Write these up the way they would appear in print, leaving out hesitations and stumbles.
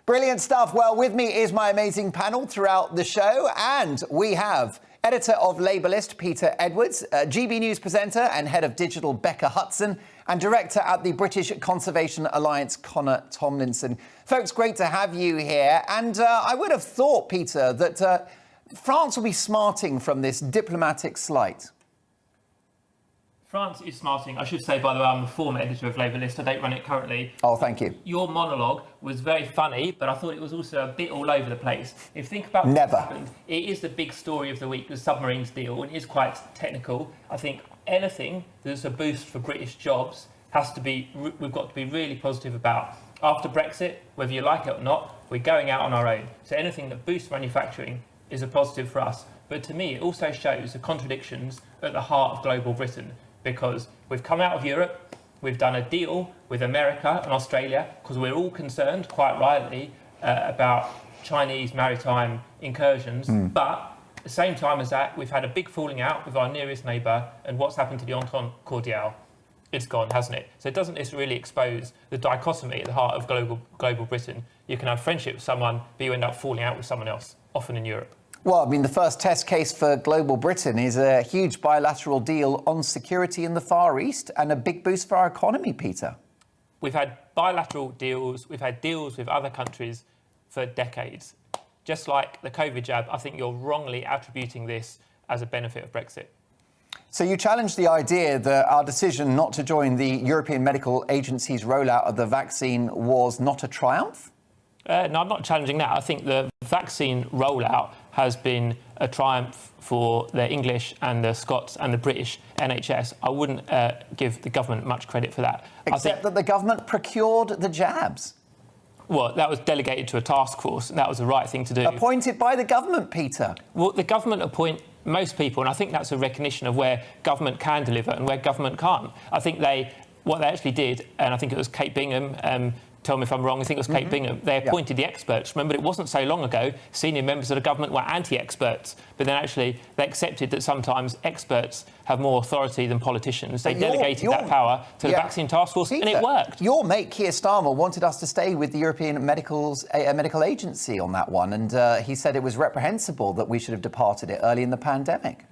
Brilliant stuff. Well, with me is my amazing panel throughout the show, and we have editor of Labelist, Peter Edwards, GB News presenter and head of digital, Becca Hutson, and director at the British Conservation Alliance, Connor Tomlinson. Folks, great to have you here. And I would have thought, Peter, that France will be smarting from this diplomatic slight. France is smarting. I should say, by the way, I'm the former editor of Labelist. I don't run it currently. Oh, thank you. Your monologue was very funny, but I thought it was also a bit all over the place. If you think about Never. what happened, it is the big story of the week, the submarines deal, and it is quite technical. I think anything that's a boost for British jobs we've got to be really positive about. After Brexit, whether you like it or not, we're going out on our own. So anything that boosts manufacturing is a positive for us. But to me, it also shows the contradictions at the heart of global Britain. Because we've come out of Europe, we've done a deal with America and Australia, because we're all concerned, quite rightly, about Chinese maritime incursions. But at the same time as that, we've had a big falling out with our nearest neighbour, and what's happened to the Entente Cordiale? It's gone, hasn't it? So doesn't this really expose the dichotomy at the heart of global Britain? You can have friendship with someone, but you end up falling out with someone else, often in Europe. Well, I mean, the first test case for global Britain is a huge bilateral deal on security in the Far East and a big boost for our economy, Peter. We've had bilateral deals, we've had deals with other countries for decades. Just like the COVID jab, I think you're wrongly attributing this as a benefit of Brexit. So you challenged the idea that our decision not to join the European Medical Agency's rollout of the vaccine was not a triumph? No, I'm not challenging that. I think the vaccine rollout has been a triumph for the English and the Scots and the British NHS. I wouldn't give the government much credit for that. Except that the government procured the jabs. Well, that was delegated to a task force, and that was the right thing to do. Appointed by the government, Peter. Well, the government appoint most people, and I think that's a recognition of where government can deliver and where government can't. I think what they actually did, and I think it was Kate Bingham, tell me if I'm wrong, I think it was Kate Bingham, they appointed the experts. Remember, it wasn't so long ago, senior members of the government were anti-experts, but then actually they accepted that sometimes experts have more authority than politicians. They delegated that power to the vaccine task force, Peter, and it worked. Your mate, Keir Starmer, wanted us to stay with the European Medical Agency on that one, and he said it was reprehensible that we should have departed it early in the pandemic.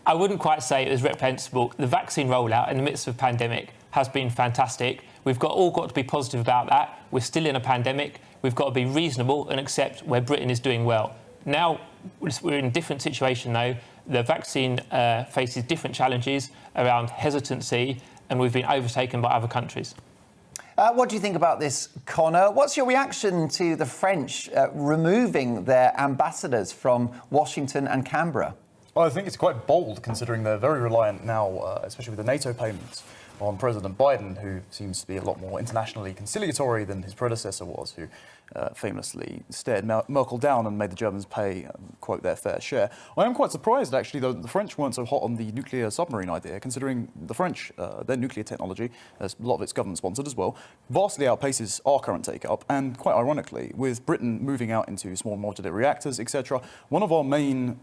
I wouldn't quite say it was reprehensible. The vaccine rollout in the midst of a pandemic has been fantastic. We've all got to be positive about that. We're still in a pandemic. We've got to be reasonable and accept where Britain is doing well. Now, we're in a different situation, though. The vaccine faces different challenges around hesitancy, and we've been overtaken by other countries. What do you think about this, Connor? What's your reaction to the French removing their ambassadors from Washington and Canberra? Well, I think it's quite bold, considering they're very reliant now, especially with the NATO payments, on President Biden, who seems to be a lot more internationally conciliatory than his predecessor was, who famously stared Merkel down and made the Germans pay, quote, their fair share. I am quite surprised, actually, though, that the French weren't so hot on the nuclear submarine idea, considering the French, their nuclear technology, a lot of it's government-sponsored as well, vastly outpaces our current take-up. And quite ironically, with Britain moving out into small modular reactors, etc., one of our main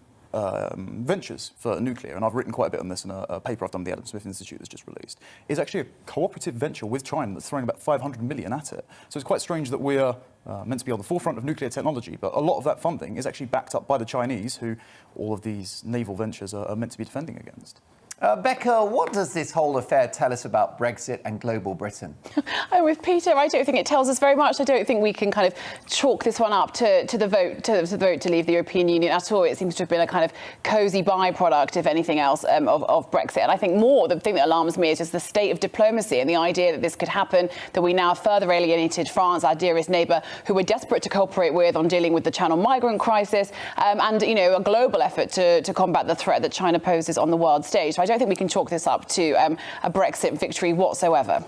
ventures for nuclear, and I've written quite a bit on this in a paper I've done with the Adam Smith Institute that's just released, is actually a cooperative venture with China that's throwing about 500 million at it. So it's quite strange that we're meant to be on the forefront of nuclear technology, but a lot of that funding is actually backed up by the Chinese, who all of these naval ventures are meant to be defending against. Becca, what does this whole affair tell us about Brexit and global Britain? I'm with Peter. I don't think it tells us very much. I don't think we can kind of chalk this one up to the vote to leave the European Union at all. It seems to have been a kind of cosy byproduct, if anything else, of Brexit. And I think the thing that alarms me is just the state of diplomacy and the idea that this could happen, that we now further alienated France, our dearest neighbour, who we're desperate to cooperate with on dealing with the Channel migrant crisis, and, you know, a global effort to combat the threat that China poses on the world stage. So I don't think we can chalk this up to a Brexit victory whatsoever.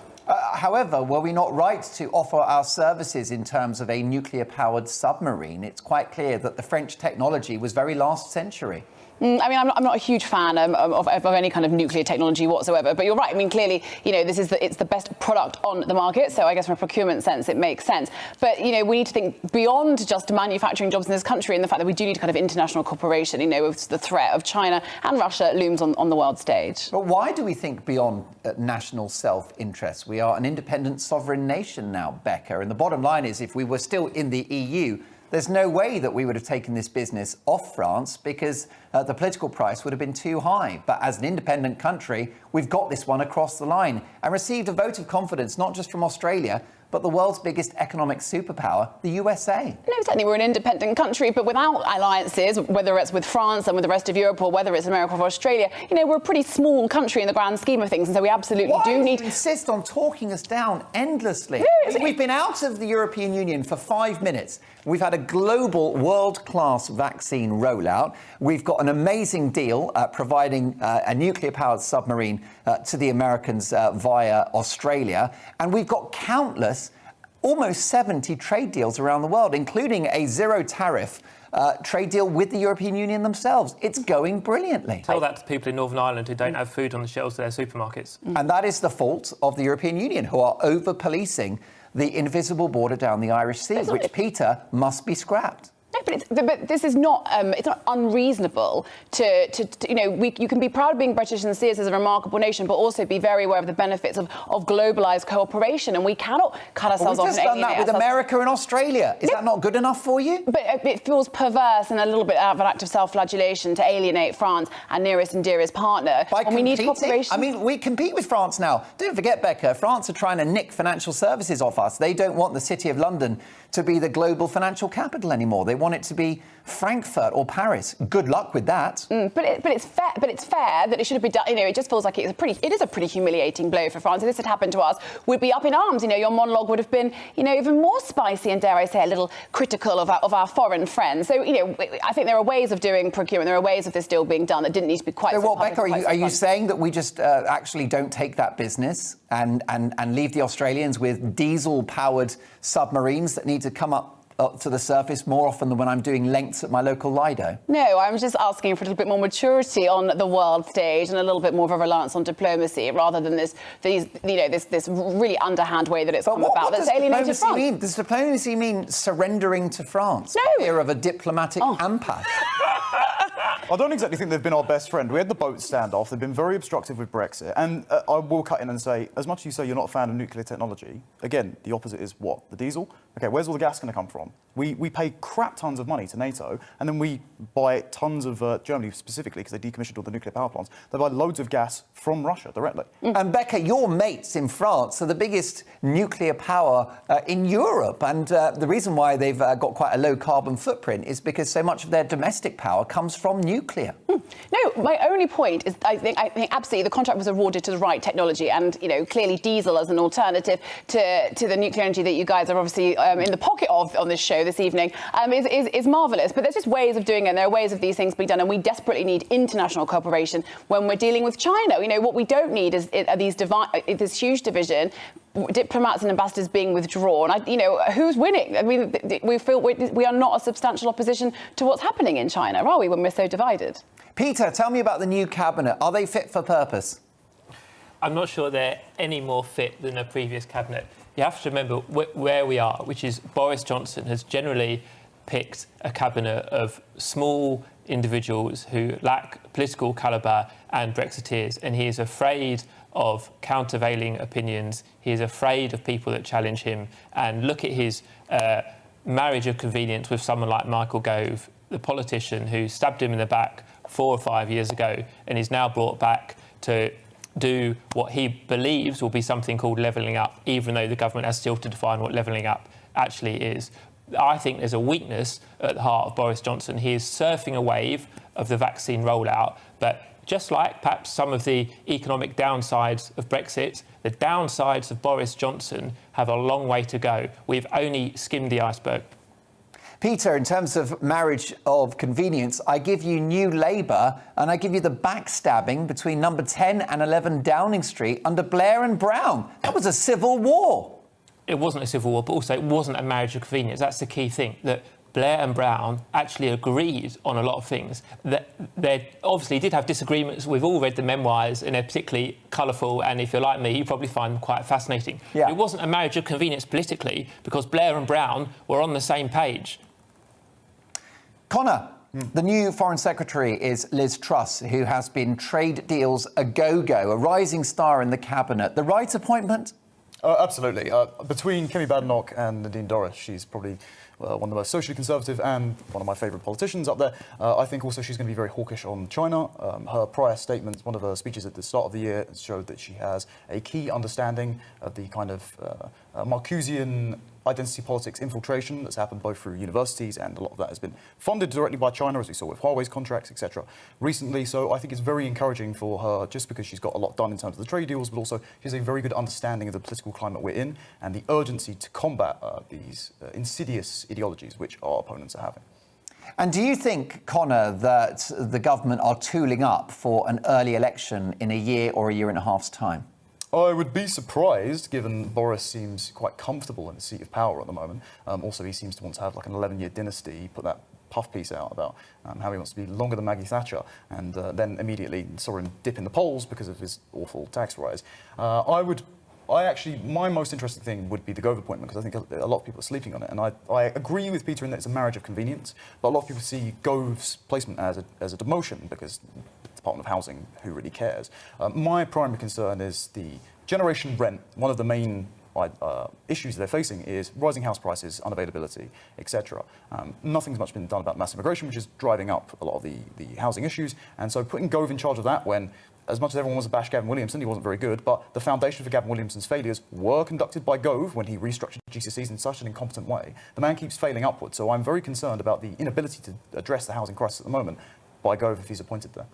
However, were we not right to offer our services in terms of a nuclear-powered submarine? It's quite clear that the French technology was very last century. I mean, I'm not a huge fan of any kind of nuclear technology whatsoever, but you're right. I mean, clearly, it's the best product on the market, so I guess from a procurement sense, it makes sense. But, we need to think beyond just manufacturing jobs in this country and the fact that we do need kind of international cooperation, with the threat of China and Russia looms on the world stage. But why do we think beyond national self-interest? We are an independent sovereign nation now, Becca, and the bottom line is if we were still in the EU, there's no way that we would have taken this business off France because the political price would have been too high. But as an independent country, we've got this one across the line and received a vote of confidence, not just from Australia, but the world's biggest economic superpower, the USA. No, certainly we're an independent country, but without alliances, whether it's with France and with the rest of Europe or whether it's America or Australia, we're a pretty small country in the grand scheme of things, and so we absolutely do need... Why do you insist on talking us down endlessly? We've been out of the European Union for 5 minutes. We've had a global, world-class vaccine rollout. We've got an amazing deal providing a nuclear-powered submarine to the Americans via Australia. And we've got countless, almost 70 trade deals around the world, including a zero-tariff trade deal with the European Union themselves. It's going brilliantly. Tell that to people in Northern Ireland who don't have food on the shelves of their supermarkets. And that is the fault of the European Union, who are over-policing the invisible border down the Irish Sea, which, Peter, must be scrapped. No, but this is not. It's not unreasonable to you can be proud of being British and see us as a remarkable nation, but also be very aware of the benefits of globalised cooperation, and we cannot cut ourselves off. We've just done that with America and Australia. Is that not good enough for you? But it feels perverse and a little bit out of an act of self-flagellation to alienate France, our nearest and dearest partner. And we need cooperation. I mean, we compete with France now. Don't forget, Becca, France are trying to nick financial services off us. They don't want the City of London to be the global financial capital anymore. They want it to be Frankfurt or Paris. Good luck with that. But it's fair. But it's fair that it should have been done. It just feels like it is a pretty humiliating blow for France. If this had happened to us, we'd be up in arms. Your monologue would have been, even more spicy and, dare I say, a little critical of our foreign friends. So, I think there are ways of doing procurement. There are ways of this deal being done that didn't need to be quite. So, what, Becca? Are you saying that we just actually don't take that business and leave the Australians with diesel-powered submarines that need to come up to the surface more often than when I'm doing lengths at my local Lido? No, I'm just asking for a little bit more maturity on the world stage and a little bit more of a reliance on diplomacy rather than this really underhand way that it's come about that's alienated France. Does diplomacy mean surrendering to France? No. Fear of a diplomatic impasse? I don't exactly think they've been our best friend. We had the boat standoff. They've been very obstructive with Brexit. And I will cut in and say, as much as you say you're not a fan of nuclear technology, again, the opposite is what? The diesel? OK, where's all the gas going to come from? We pay crap tons of money to NATO, and then we buy tons of, Germany specifically, because they decommissioned all the nuclear power plants, they buy loads of gas from Russia directly. And Becca, your mates in France are the biggest nuclear power in Europe. And the reason why they've got quite a low carbon footprint is because so much of their domestic power comes from nuclear. No, my only point is I think absolutely the contract was awarded to the right technology, and clearly diesel as an alternative to the nuclear energy that you guys are obviously in the pocket of on this show this evening is marvellous. But there's just ways of doing it, and there are ways of these things being done, and we desperately need international cooperation when we're dealing with China. What we don't need is this huge division, diplomats and ambassadors being withdrawn. Who's winning? I mean, we feel we are not a substantial opposition to what's happening in China, are we, when we're so divided? Peter, tell me about the new cabinet. Are they fit for purpose? I'm not sure they're any more fit than a previous cabinet. You have to remember where we are, which is Boris Johnson has generally picked a cabinet of small individuals who lack political calibre and Brexiteers, and he is afraid of countervailing opinions. He is afraid of people that challenge him. And look at his marriage of convenience with someone like Michael Gove, the politician who stabbed him in the back 4 or 5 years ago and is now brought back to do what he believes will be something called levelling up, even though the government has still to define what levelling up actually is. I think there's a weakness at the heart of Boris Johnson. He is surfing a wave of the vaccine rollout, but just like perhaps some of the economic downsides of Brexit, the downsides of Boris Johnson have a long way to go. We've only skimmed the iceberg. Peter, in terms of marriage of convenience, I give you New Labour and I give you the backstabbing between number 10 and 11 Downing Street under Blair and Brown. That was a civil war. It wasn't a civil war, but also it wasn't a marriage of convenience. That's the key thing, that Blair and Brown actually agreed on a lot of things. They obviously did have disagreements. We've all read the memoirs, and they're particularly colourful, and if you're like me, you probably find them quite fascinating. Yeah. It wasn't a marriage of convenience politically, because Blair and Brown were on the same page. Connor, the new Foreign Secretary is Liz Truss, who has been trade deals a go-go, a rising star in the cabinet. The right appointment? Absolutely. Between Kemi Badenoch and Nadine Dorries, she's probably one of the most socially conservative and one of my favourite politicians up there. I think also she's going to be very hawkish on China. Her prior statements, one of her speeches at the start of the year, showed that she has a key understanding of the kind of Marcusian identity politics infiltration that's happened both through universities, and a lot of that has been funded directly by China, as we saw with Huawei's contracts, etc. recently. So I think it's very encouraging for her, just because she's got a lot done in terms of the trade deals, but also she has a very good understanding of the political climate we're in and the urgency to combat these insidious ideologies which our opponents are having. And do you think, Connor, that the government are tooling up for an early election in a year or a year and a half's time? I would be surprised, given Boris seems quite comfortable in the seat of power at the moment. Also, he seems to want to have like an 11-year dynasty. He put that puff piece out about how he wants to be longer than Maggie Thatcher, and then immediately saw him dip in the polls because of his awful tax rise. My most interesting thing would be the Gove appointment, because I think a lot of people are sleeping on it. And I agree with Peter in that it's a marriage of convenience, but a lot of people see Gove's placement as a demotion, because Department of Housing, who really cares? My primary concern is the generation rent. One of the main issues they're facing is rising house prices, unavailability, etc. Nothing's much been done about mass immigration, which is driving up a lot of the housing issues. And so putting Gove in charge of that, when, as much as everyone wants to bash Gavin Williamson, he wasn't very good, but the foundation for Gavin Williamson's failures were conducted by Gove when he restructured GCSEs in such an incompetent way. The man keeps failing upwards, so I'm very concerned about the inability to address the housing crisis at the moment by Gove if he's appointed there.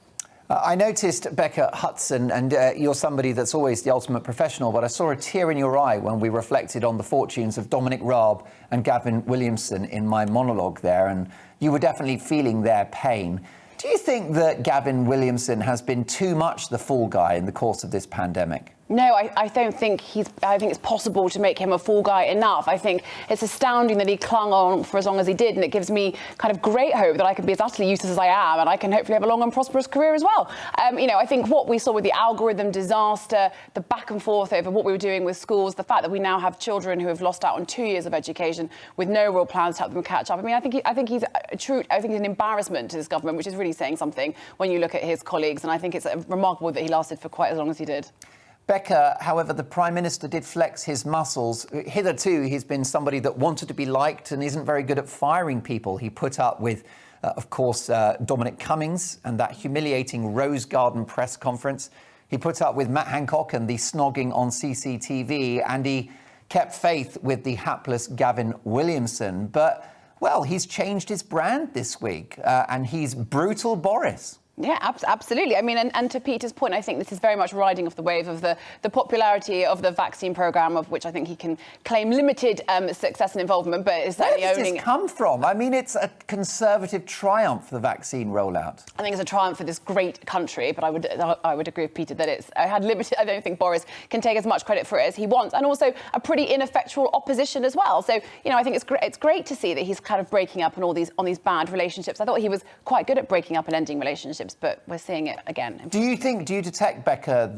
I noticed, Becca, Hutson, and you're somebody that's always the ultimate professional, but I saw a tear in your eye when we reflected on the fortunes of Dominic Raab and Gavin Williamson in my monologue there, and you were definitely feeling their pain. Do you think that Gavin Williamson has been too much the fall guy in the course of this pandemic? No, I don't think I think it's possible to make him a fall guy enough. I think it's astounding that he clung on for as long as he did, and it gives me kind of great hope that I can be as utterly useless as I am, and I can hopefully have a long and prosperous career as well. I think what we saw with the algorithm disaster, the back and forth over what we were doing with schools, the fact that we now have children who have lost out on 2 years of education with no real plans to help them catch up. I think he's an embarrassment to this government, which is really saying something when you look at his colleagues, and I think it's remarkable that he lasted for quite as long as he did. Becca, however, the Prime Minister did flex his muscles. Hitherto, he's been somebody that wanted to be liked and isn't very good at firing people. He put up with, of course, Dominic Cummings and that humiliating Rose Garden press conference. He put up with Matt Hancock and the snogging on CCTV, and he kept faith with the hapless Gavin Williamson. But, well, he's changed his brand this week, and he's brutal Boris. Yeah, absolutely. And to Peter's point, I think this is very much riding off the wave of the popularity of the vaccine programme, of which I think he can claim limited success and involvement, but is certainly owning... Where does this come from? It's a Conservative triumph, the vaccine rollout. I think it's a triumph for this great country, but I would agree with Peter that I don't think Boris can take as much credit for it as he wants, and also a pretty ineffectual opposition as well. So, I think it's great to see that he's kind of breaking up on these bad relationships. I thought he was quite good at breaking up and ending relationships, but we're seeing it again. Do you detect, Becca,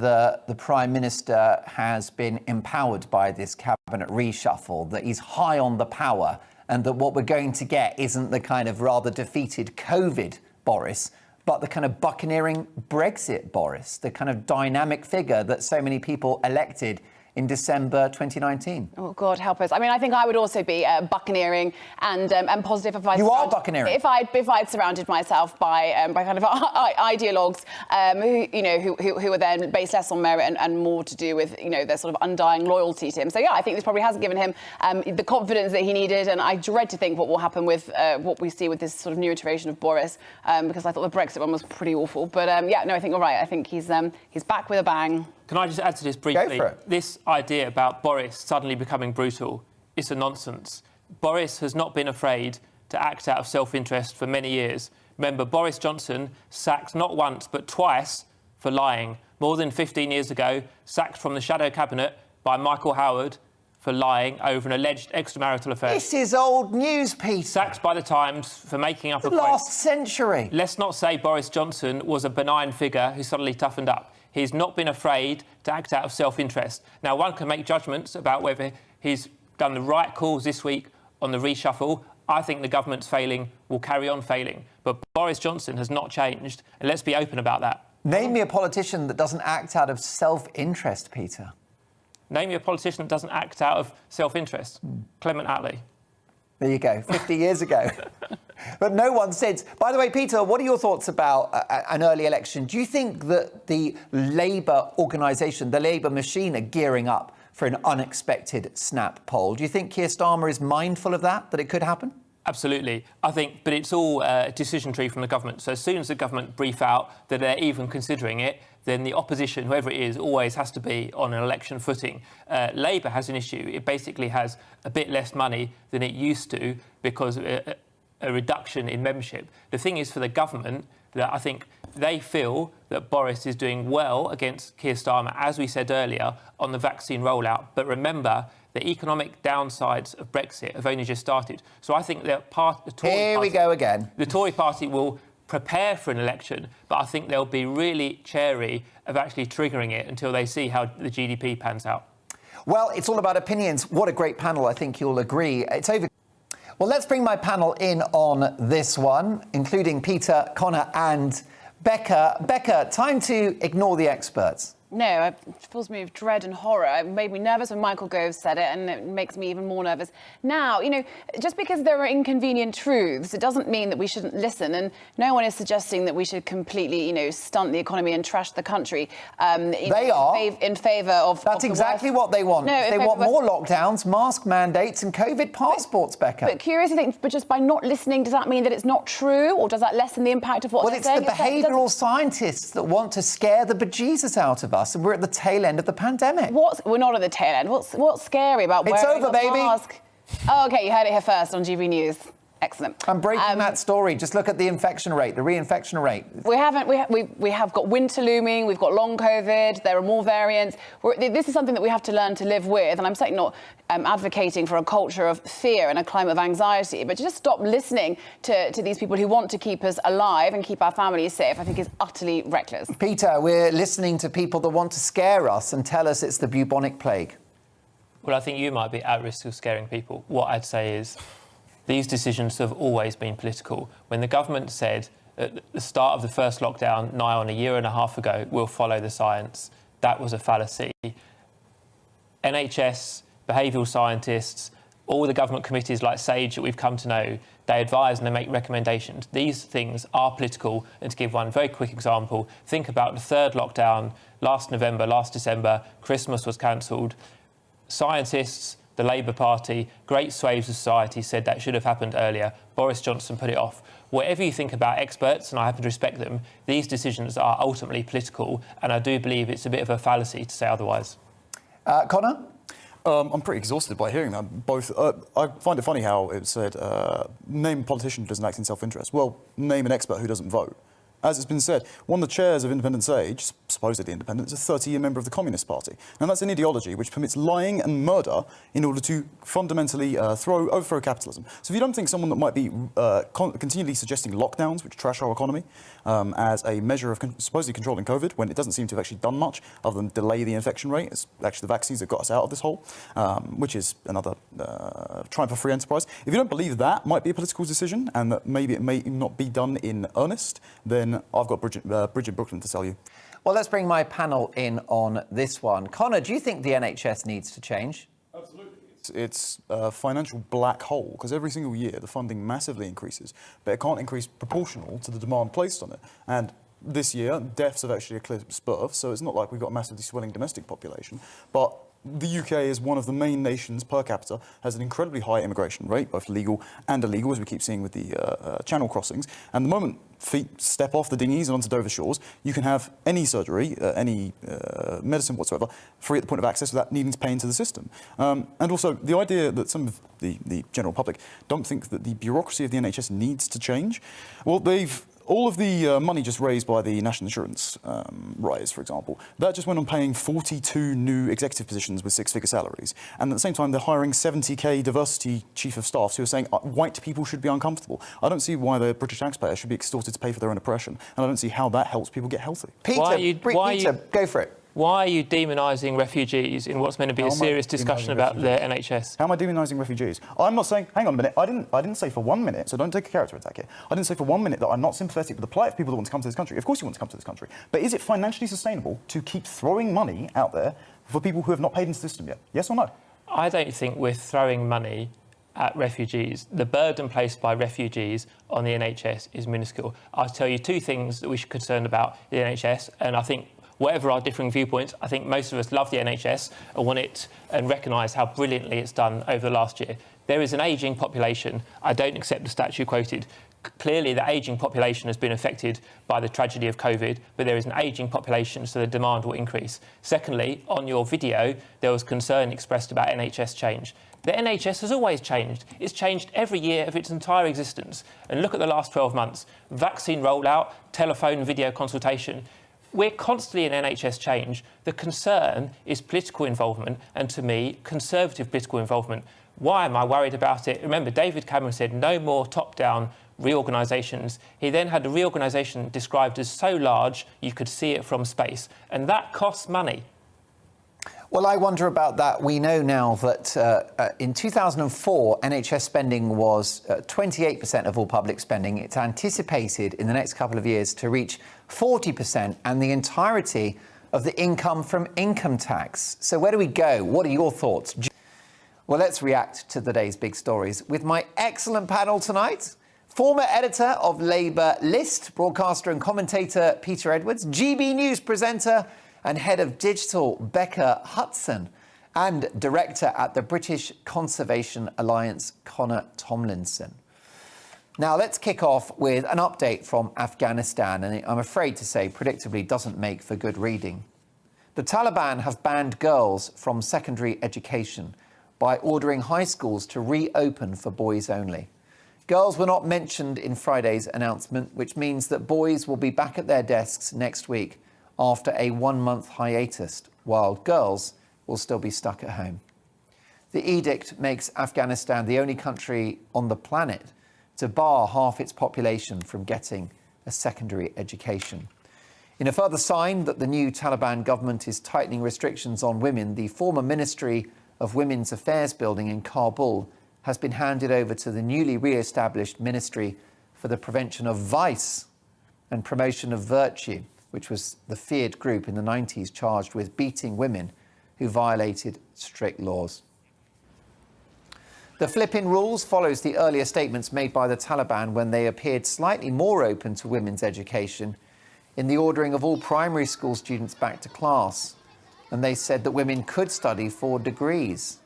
the Prime Minister has been empowered by this cabinet reshuffle, that he's high on the power, and that what we're going to get isn't the kind of rather defeated COVID Boris, but the kind of buccaneering Brexit Boris, the kind of dynamic figure that so many people elected in December 2019? Oh, God help us. I think I would also be buccaneering and positive if You are buccaneering. If I'd surrounded myself by kind of ideologues who are then based less on merit and more to do with their sort of undying loyalty to him. So yeah, I think this probably hasn't given him the confidence that he needed, and I dread to think what will happen with what we see with this sort of new iteration of Boris, because I thought the Brexit one was pretty awful. But I think you're right. I think he's back with a bang. Can I just add to this briefly? Go for it. This idea about Boris suddenly becoming brutal is a nonsense. Boris has not been afraid to act out of self-interest for many years. Remember, Boris Johnson sacked not once but twice for lying. More than 15 years ago, sacked from the shadow cabinet by Michael Howard for lying over an alleged extramarital affair. This is old news, Peter. Sacked by the Times for making up a quote. Last century. Let's not say Boris Johnson was a benign figure who suddenly toughened up. He's not been afraid to act out of self-interest. Now, one can make judgments about whether he's done the right calls this week on the reshuffle. I think the government's failing, will carry on failing. But Boris Johnson has not changed, and let's be open about that. Name me a politician that doesn't act out of self-interest, Peter. Name me a politician that doesn't act out of self-interest. Clement Attlee. There you go, 50 years ago. But no one said... By the way, Peter, what are your thoughts about an early election? Do you think that the Labour organisation, the Labour machine, are gearing up for an unexpected snap poll? Do you think Keir Starmer is mindful of that it could happen? Absolutely. I think, but it's all a decision tree from the government. So as soon as the government brief out that they're even considering it, then the opposition, whoever it is, always has to be on an election footing. Labour has an issue. It basically has a bit less money than it used to because of a reduction in membership. The thing is, for the government, that I think they feel that Boris is doing well against Keir Starmer, as we said earlier, on the vaccine rollout. But remember, the economic downsides of Brexit have only just started. So I think that the Tory Here we go again. The Tory party will prepare for an election, but I think they'll be really chary of actually triggering it until they see how the GDP pans out. Well, it's all about opinions. What a great panel, I think you'll agree. It's over. Well, let's bring my panel in on this one, including Peter, Connor and Becca. Becca, time to ignore the experts. No, it fills me with dread and horror. It made me nervous when Michael Gove said it, and it makes me even more nervous now. You know, just because there are inconvenient truths, it doesn't mean that we shouldn't listen. And no one is suggesting that we should completely, stunt the economy and trash the country. They are. In favour of... That's exactly what they want. No, they want more lockdowns, mask mandates and COVID passports, Becca. But curiously, but just by not listening, does that mean that it's not true? Or does that lessen the impact of what they're saying? Well, it's the behavioural scientists that want to scare the bejesus out of us. And we're at the tail end of the pandemic. We're not at the tail end. What's scary about wearing a mask? Oh, OK, you heard it here first on GB News. Excellent. I'm breaking that story. Just look at the infection rate, the reinfection rate. We have got winter looming. We've got long COVID. There are more variants. This is something that we have to learn to live with. And I'm certainly not advocating for a culture of fear and a climate of anxiety, but to just stop listening to these people who want to keep us alive and keep our families safe, I think is utterly reckless. Peter, we're listening to people that want to scare us and tell us it's the bubonic plague. Well, I think you might be at risk of scaring people. What I'd say is, these decisions have always been political. When the government said at the start of the first lockdown, nigh on a year and a half ago, we'll follow the science, that was a fallacy. NHS, behavioural scientists, all the government committees like SAGE that we've come to know, they advise and they make recommendations. These things are political. And to give one very quick example, think about the third lockdown last November, last December, Christmas was cancelled. Scientists, the Labour Party, great swathes of society said that should have happened earlier. Boris Johnson put it off. Whatever you think about experts, and I happen to respect them, these decisions are ultimately political, and I do believe it's a bit of a fallacy to say otherwise. Connor? I'm pretty exhausted by hearing that. Both, I find it funny how it said, name a politician who doesn't act in self-interest. Well, name an expert who doesn't vote. As it's been said, one of the chairs of Independent SAGE, supposedly independent, is a 30-year member of the Communist Party. And that's an ideology which permits lying and murder in order to fundamentally overthrow capitalism. So if you don't think someone that might be continually suggesting lockdowns, which trash our economy, as a measure of supposedly controlling COVID, when it doesn't seem to have actually done much other than delay the infection rate, it's actually the vaccines that got us out of this hole, which is another triumph of free enterprise. If you don't believe that might be a political decision and that maybe it may not be done in earnest, then I've got Bridget Brooklyn to tell you. Well, let's bring my panel in on this one. Connor, do you think the NHS needs to change? Absolutely. It's a financial black hole because every single year the funding massively increases, but it can't increase proportional to the demand placed on it. And this year, deaths have actually eclipsed births, so it's not like we've got a massively swelling domestic population. But the UK is one of the main nations per capita, has an incredibly high immigration rate, both legal and illegal, as we keep seeing with the channel crossings. And the moment feet step off the dinghies and onto Dover shores, you can have any surgery, any medicine whatsoever, free at the point of access without needing to pay into the system. And also, the idea that some of the general public don't think that the bureaucracy of the NHS needs to change, well, they've all of the money just raised by the national insurance rise, for example, that just went on paying 42 new executive positions with six-figure salaries. And at the same time, they're hiring 70k diversity chief of staffs who are saying white people should be uncomfortable. I don't see why the British taxpayer should be extorted to pay for their own oppression. And I don't see how that helps people get healthy. Peter, go for it. Why are you demonising refugees in what's meant to be a serious discussion about their NHS? How am I demonising refugees? I'm not saying, hang on a minute, I didn't say for 1 minute, so don't take a character attack here. I didn't say for 1 minute that I'm not sympathetic with the plight of people that want to come to this country. Of course you want to come to this country. But is it financially sustainable to keep throwing money out there for people who have not paid into the system yet? Yes or no? I don't think we're throwing money at refugees. The burden placed by refugees on the NHS is minuscule. I'll tell you two things that we should be concerned about the NHS, and I think whatever our differing viewpoints, I think most of us love the NHS and want it and recognise how brilliantly it's done over the last year. There is an ageing population. I don't accept the stat you quoted. Clearly, the ageing population has been affected by the tragedy of COVID, but there is an ageing population, so the demand will increase. Secondly, on your video, there was concern expressed about NHS change. The NHS has always changed. It's changed every year of its entire existence. And look at the last 12 months. Vaccine rollout, telephone video consultation. We're constantly in NHS change. The concern is political involvement, and to me, conservative political involvement. Why am I worried about it? Remember, David Cameron said no more top-down reorganisations. He then had the reorganisation described as so large you could see it from space, and that costs money. Well, I wonder about that. We know now that in 2004, NHS spending was 28% of all public spending. It's anticipated in the next couple of years to reach 40% and the entirety of the income from income tax. So where do we go? What are your thoughts? Well, let's react to today's big stories with my excellent panel tonight. Former editor of Labour List, broadcaster and commentator Peter Edwards, GB News presenter and head of digital Becca Hutson, and director at the British Conservation Alliance, Connor Tomlinson. Now, let's kick off with an update from Afghanistan, and I'm afraid to say, predictably, doesn't make for good reading. The Taliban have banned girls from secondary education by ordering high schools to reopen for boys only. Girls were not mentioned in Friday's announcement, which means that boys will be back at their desks next week after a 1-month hiatus, while girls will still be stuck at home. The edict makes Afghanistan the only country on the planet to bar half its population from getting a secondary education. In a further sign that the new Taliban government is tightening restrictions on women, the former Ministry of Women's Affairs building in Kabul has been handed over to the newly re-established Ministry for the Prevention of Vice and Promotion of Virtue, which was the feared group in the 90s charged with beating women who violated strict laws. The flip-in rules follows the earlier statements made by the Taliban when they appeared slightly more open to women's education in the ordering of all primary school students back to class, and they said that women could study for degrees.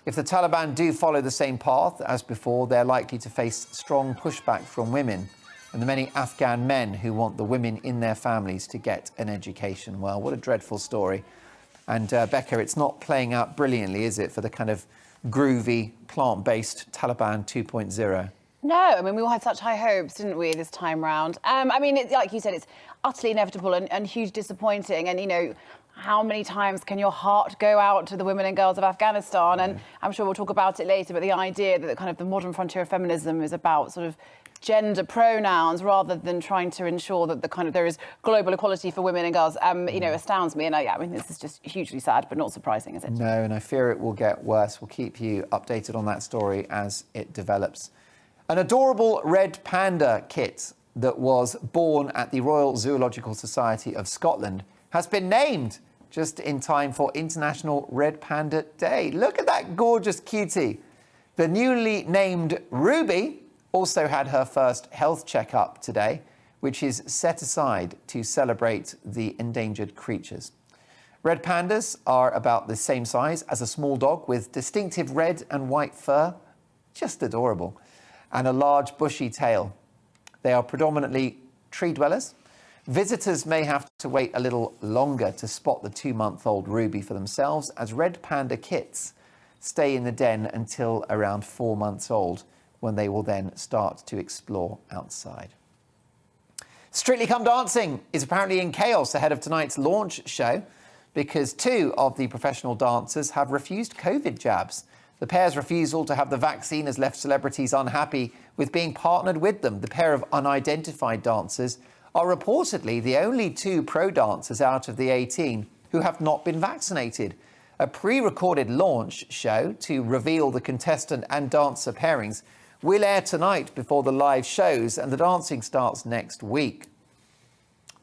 If the Taliban do follow the same path as before, they're likely to face strong pushback from women and the many Afghan men who want the women in their families to get an education. Well, what a dreadful story. And Becca, it's not playing out brilliantly, is it, for the kind of groovy, plant-based Taliban 2.0? No, I mean, we all had such high hopes, didn't we, this time round? I mean, like you said, it's utterly inevitable and huge disappointing. And, you know, how many times can your heart go out to the women and girls of Afghanistan? And I'm sure we'll talk about it later, but the idea that kind of the modern frontier of feminism is about sort of gender pronouns rather than trying to ensure that the kind of there is global equality for women and girls, you know, astounds me. And I mean, this is just hugely sad, but not surprising, is it? No, and I fear it will get worse. We'll keep you updated on that story as it develops. An adorable red panda kit that was born at the Royal Zoological Society of Scotland has been named just in time for International Red Panda Day. Look at that gorgeous cutie. The newly named Ruby also had her first health checkup today, which is set aside to celebrate the endangered creatures. Red pandas are about the same size as a small dog with distinctive red and white fur, just adorable, and a large bushy tail. They are predominantly tree dwellers. Visitors may have to wait a little longer to spot the 2-month-old Ruby for themselves, as red panda kits stay in the den until around 4 months old, when they will then start to explore outside. Strictly Come Dancing is apparently in chaos ahead of tonight's launch show because 2 of the professional dancers have refused COVID jabs. The pair's refusal to have the vaccine has left celebrities unhappy with being partnered with them. The pair of unidentified dancers are reportedly the only 2 pro dancers out of the 18 who have not been vaccinated. A pre-recorded launch show to reveal the contestant and dancer pairings will air tonight before the live shows, and the dancing starts next week.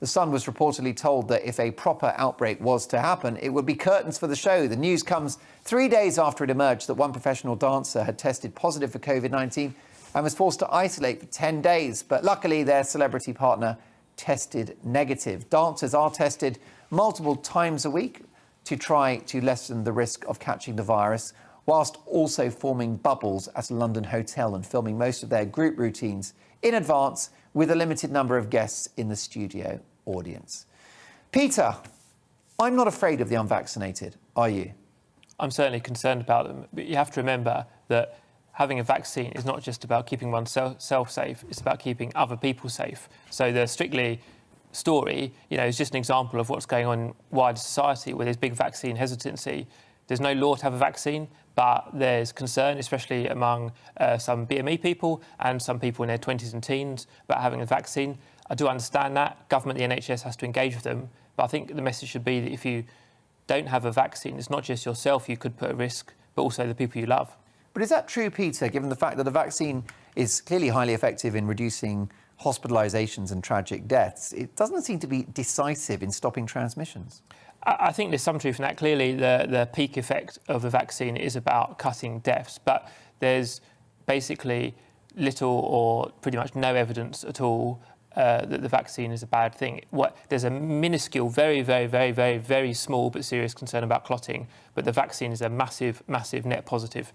The Sun was reportedly told that if a proper outbreak was to happen, it would be curtains for the show. The news comes 3 days after it emerged that one professional dancer had tested positive for COVID-19 and was forced to isolate for 10 days. But luckily, their celebrity partner tested negative. Dancers are tested multiple times a week to try to lessen the risk of catching the virus, whilst also forming bubbles at a London hotel and filming most of their group routines in advance with a limited number of guests in the studio audience. Peter, I'm not afraid of the unvaccinated, are you? I'm certainly concerned about them, but you have to remember that having a vaccine is not just about keeping oneself safe, it's about keeping other people safe. So the Strictly story, is just an example of what's going on in wider society where there's big vaccine hesitancy. There's no law to have a vaccine, but there's concern, especially among some BME people and some people in their 20s and teens about having a vaccine. I do understand that. Government, the NHS has to engage with them. But I think the message should be that if you don't have a vaccine, it's not just yourself you could put at risk, but also the people you love. But is that true, Peter, given the fact that the vaccine is clearly highly effective in reducing hospitalisations and tragic deaths? It doesn't seem to be decisive in stopping transmissions. I think there's some truth in that. Clearly, the peak effect of the vaccine is about cutting deaths, but there's basically little or pretty much no evidence at all that the vaccine is a bad thing. There's a minuscule, very, very, very, very, very small but serious concern about clotting, but the vaccine is a massive, massive net positive.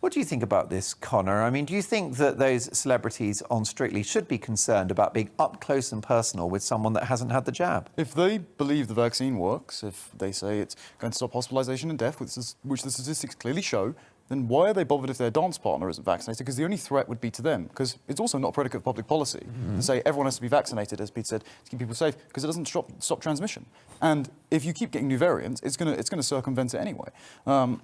What do you think about this, Connor? I mean, do you think that those celebrities on Strictly should be concerned about being up close and personal with someone that hasn't had the jab? If they believe the vaccine works, if they say it's going to stop hospitalisation and death, which the statistics clearly show, then why are they bothered if their dance partner isn't vaccinated? Because the only threat would be to them. Because it's also not a predicate of public policy to say everyone has to be vaccinated, as Pete said, to keep people safe, because it doesn't stop transmission. And if you keep getting new variants, it's going to circumvent it anyway.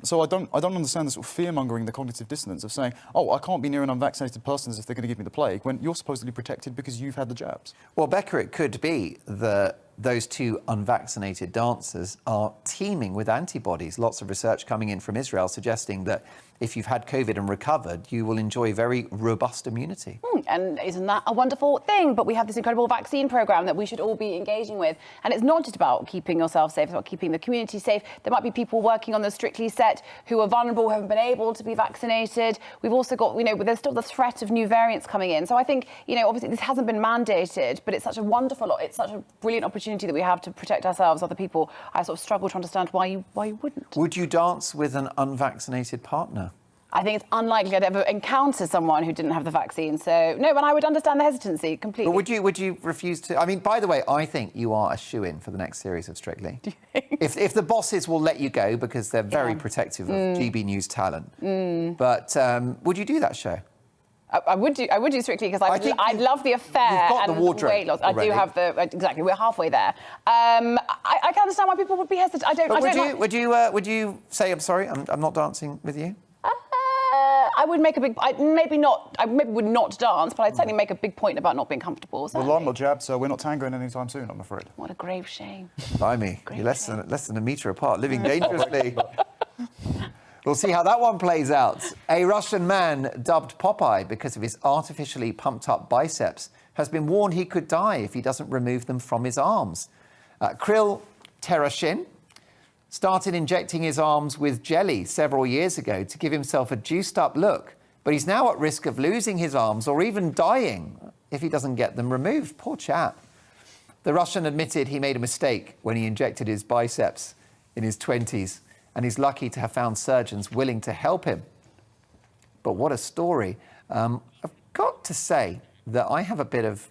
So I don't understand the sort of fear-mongering, the cognitive dissonance of saying, oh, I can't be near an unvaccinated person as if they're going to give me the plague, when you're supposedly protected because you've had the jabs. Well, Becca, it could be that those 2 unvaccinated dancers are teeming with antibodies. Lots of research coming in from Israel suggesting that if you've had COVID and recovered, you will enjoy very robust immunity. And isn't that a wonderful thing? But we have this incredible vaccine programme that we should all be engaging with. And it's not just about keeping yourself safe, it's about keeping the community safe. There might be people working on the Strictly set who are vulnerable, who haven't been able to be vaccinated. We've also got, there's still the threat of new variants coming in. So I think, obviously this hasn't been mandated, but it's such a brilliant opportunity that we have to protect ourselves, other people. I sort of struggle to understand why you wouldn't. Would you dance with an unvaccinated partner? I think it's unlikely I'd ever encounter someone who didn't have the vaccine. So, no, but I would understand the hesitancy completely. But would you refuse to? I mean, by the way, I think you are a shoo-in for the next series of Strictly. Do you think? If the bosses will let you go, because they're very protective of GB News talent. But would you do that show? I would do Strictly because I love the affair. You've got and the wardrobe weight loss. already. I do have exactly. We're halfway there. I can understand why people would be hesitant. Would you say, I'm sorry, I'm not dancing with you? I would make a big. I maybe would not dance, but I'd certainly make a big point about not being comfortable. Well, I'm not jabbed, so we're not tangoing anytime soon, I'm afraid. What a grave shame. Blimey, you're less than a metre apart, living dangerously. We'll see how that one plays out. A Russian man dubbed Popeye because of his artificially pumped-up biceps has been warned he could die if he doesn't remove them from his arms. Kryl Terashin started injecting his arms with jelly several years ago to give himself a juiced-up look, but he's now at risk of losing his arms or even dying if he doesn't get them removed. Poor chap. The Russian admitted he made a mistake when he injected his biceps in his 20s, and he's lucky to have found surgeons willing to help him. But what a story. I've got to say that I have a bit of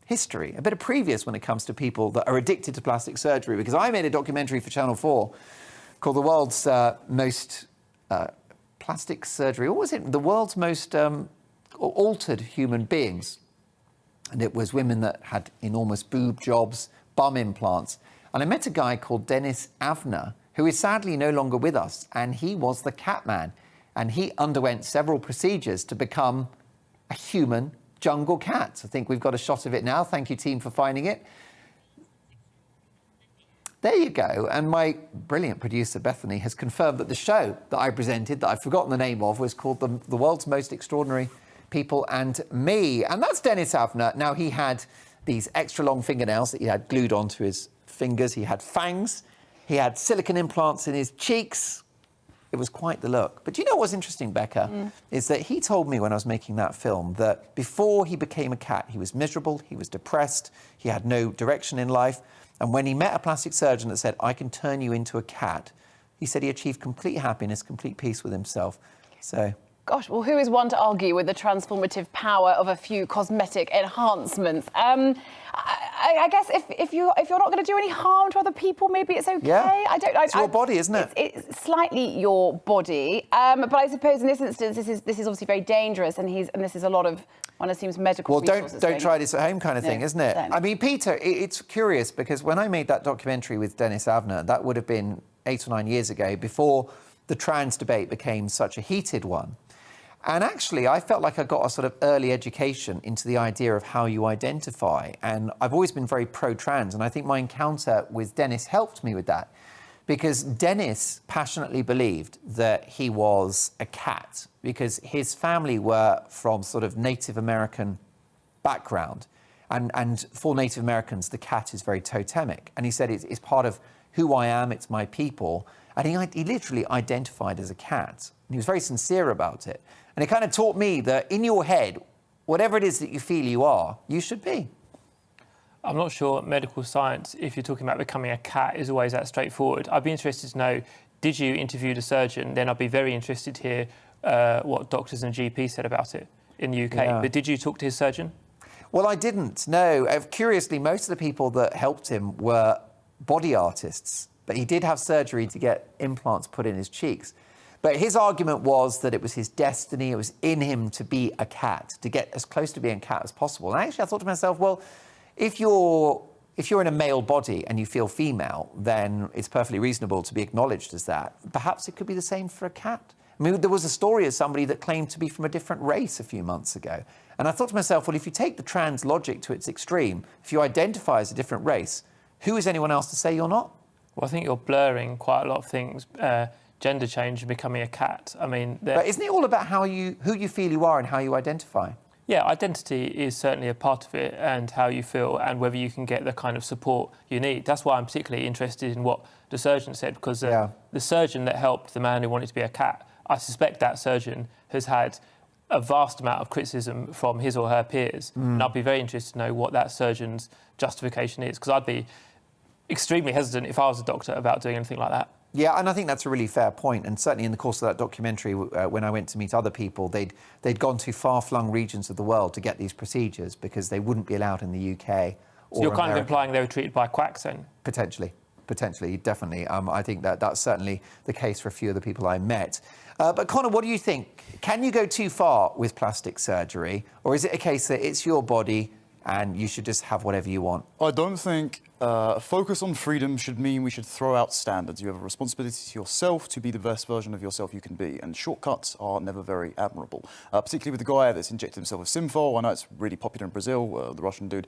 history, a bit of previous when it comes to people that are addicted to plastic surgery, because I made a documentary for Channel 4 called The World's Most Plastic Surgery. What was it? The World's Most Altered Human Beings. And it was women that had enormous boob jobs, bum implants. And I met a guy called Dennis Avner, who is sadly no longer with us. And he was the cat man. And he underwent several procedures to become a human jungle cat. I think we've got a shot of it now. Thank you, team, for finding it. There you go. And my brilliant producer, Bethany, has confirmed that the show that I presented, that I've forgotten the name of, was called The World's Most Extraordinary People and Me. And that's Dennis Avner. Now, he had these extra long fingernails that he had glued onto his fingers. He had fangs. He had silicone implants in his cheeks. It was quite the look. But do you know what's interesting, Becca, is that he told me when I was making that film that before he became a cat, he was miserable, he was depressed, he had no direction in life. And when he met a plastic surgeon that said, I can turn you into a cat, he said he achieved complete happiness, complete peace with himself. So... Gosh, well, who is one to argue with the transformative power of a few cosmetic enhancements? I guess if you're not going to do any harm to other people, maybe it's okay. Yeah. It's your body, isn't it? It's slightly your body, but I suppose in this instance, this is obviously very dangerous, and this is a lot of, one assumes, medical. Well, don't try this at home, kind of thing, isn't it? Certainly. I mean, Peter, it's curious because when I made that documentary with Dennis Avner, that would have been 8 or 9 years ago, before the trans debate became such a heated one. And actually, I felt like I got a sort of early education into the idea of how you identify. And I've always been very pro-trans. And I think my encounter with Dennis helped me with that. Because Dennis passionately believed that he was a cat. Because his family were from sort of Native American background. And for Native Americans, the cat is very totemic. And he said, it's part of who I am, it's my people. And he literally identified as a cat. And he was very sincere about it. And it kind of taught me that in your head, whatever it is that you feel you are, you should be. I'm not sure medical science, if you're talking about becoming a cat, is always that straightforward. I'd be interested to know, did you interview the surgeon? Then I'd be very interested to hear what doctors and GPs said about it in the UK. Yeah. But did you talk to his surgeon? Well, I didn't, no. Curiously, most of the people that helped him were body artists. But he did have surgery to get implants put in his cheeks. But his argument was that it was his destiny, it was in him to be a cat, to get as close to being a cat as possible. And actually, I thought to myself, well, if you're in a male body and you feel female, then it's perfectly reasonable to be acknowledged as that. Perhaps it could be the same for a cat. I mean, there was a story of somebody that claimed to be from a different race a few months ago. And I thought to myself, well, if you take the trans logic to its extreme, if you identify as a different race, who is anyone else to say you're not? Well, I think you're blurring quite a lot of things. Gender change and becoming a cat. I mean... But isn't it all about who you feel you are and how you identify? Yeah, identity is certainly a part of it, and how you feel and whether you can get the kind of support you need. That's why I'm particularly interested in what the surgeon said, because the surgeon that helped the man who wanted to be a cat, I suspect that surgeon has had a vast amount of criticism from his or her peers. And I'd be very interested to know what that surgeon's justification is, because I'd be extremely hesitant if I was a doctor about doing anything like that. Yeah, and I think that's a really fair point. And certainly in the course of that documentary, when I went to meet other people, they'd gone to far-flung regions of the world to get these procedures because they wouldn't be allowed in the UK. So you're kind of implying they were treated by quacks then? Potentially, definitely. I think that's certainly the case for a few of the people I met. But Connor, what do you think? Can you go too far with plastic surgery, or is it a case that it's your body and you should just have whatever you want? I don't think a focus on freedom should mean we should throw out standards. You have a responsibility to yourself to be the best version of yourself you can be, and shortcuts are never very admirable. Particularly with the guy that's injected himself with Synthol. I know it's really popular in Brazil, the Russian dude.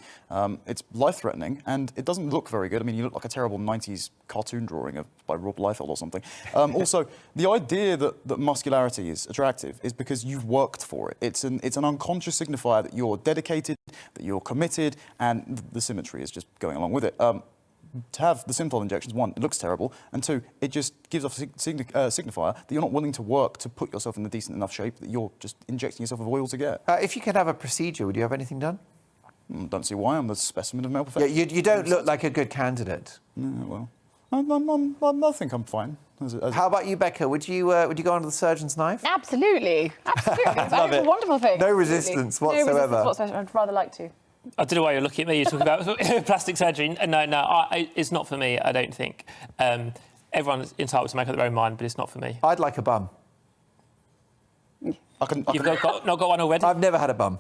It's life-threatening, and it doesn't look very good. I mean, you look like a terrible 90s cartoon drawing by Rob Liefeld or something. Also, the idea that muscularity is attractive is because you've worked for it. It's an unconscious signifier that you're dedicated, that you're committed, and the symmetry is just going along with it. To have the Synthol injections, one, it looks terrible, and two, it just gives off a signifier that you're not willing to work to put yourself in a decent enough shape that you're just injecting yourself with oil to get. If you could have a procedure, would you have anything done? Don't see why. I'm the specimen of male perfection. Yeah, you don't look like a good candidate. Well, I think I'm fine. How about you, Becca? Would you go under the surgeon's knife? Absolutely. It's Love it. a wonderful thing. No resistance whatsoever. No resistance whatsoever. I'd rather like to. I don't know why you're looking at me. You're talking about plastic surgery. No, it's not for me, I don't think. Everyone's entitled to make up their own mind, but it's not for me. I'd like a bum. You've not got one already? I've never had a bum.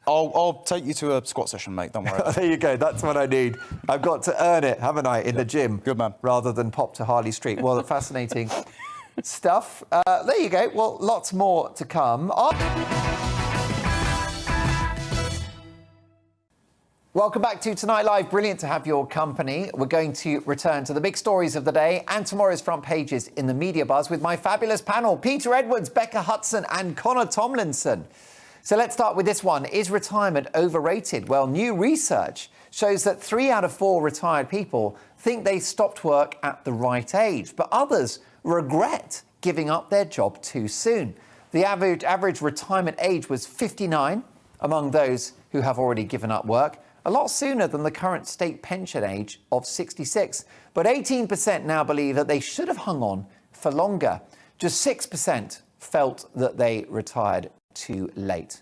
I'll take you to a squat session, mate. Don't worry. There you go. That's what I need. I've got to earn it, haven't I, in the gym? Good man. Rather than pop to Harley Street. Well, fascinating stuff. There you go. Well, lots more to come. Welcome back to Tonight Live. Brilliant to have your company. We're going to return to the big stories of the day and tomorrow's front pages in the media buzz with my fabulous panel, Peter Edwards, Becca Hutson and Connor Tomlinson. So let's start with this one. Is retirement overrated? Well, new research shows that 3 out of 4 retired people think they stopped work at the right age, but others regret giving up their job too soon. The average retirement age was 59 among those who have already given up work, a lot sooner than the current state pension age of 66. But 18% now believe that they should have hung on for longer. Just 6% felt that they retired too late.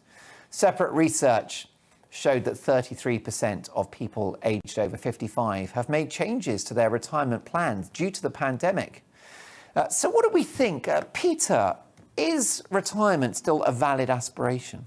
Separate research showed that 33% of people aged over 55 have made changes to their retirement plans due to the pandemic. So what do we think? Peter, is retirement still a valid aspiration?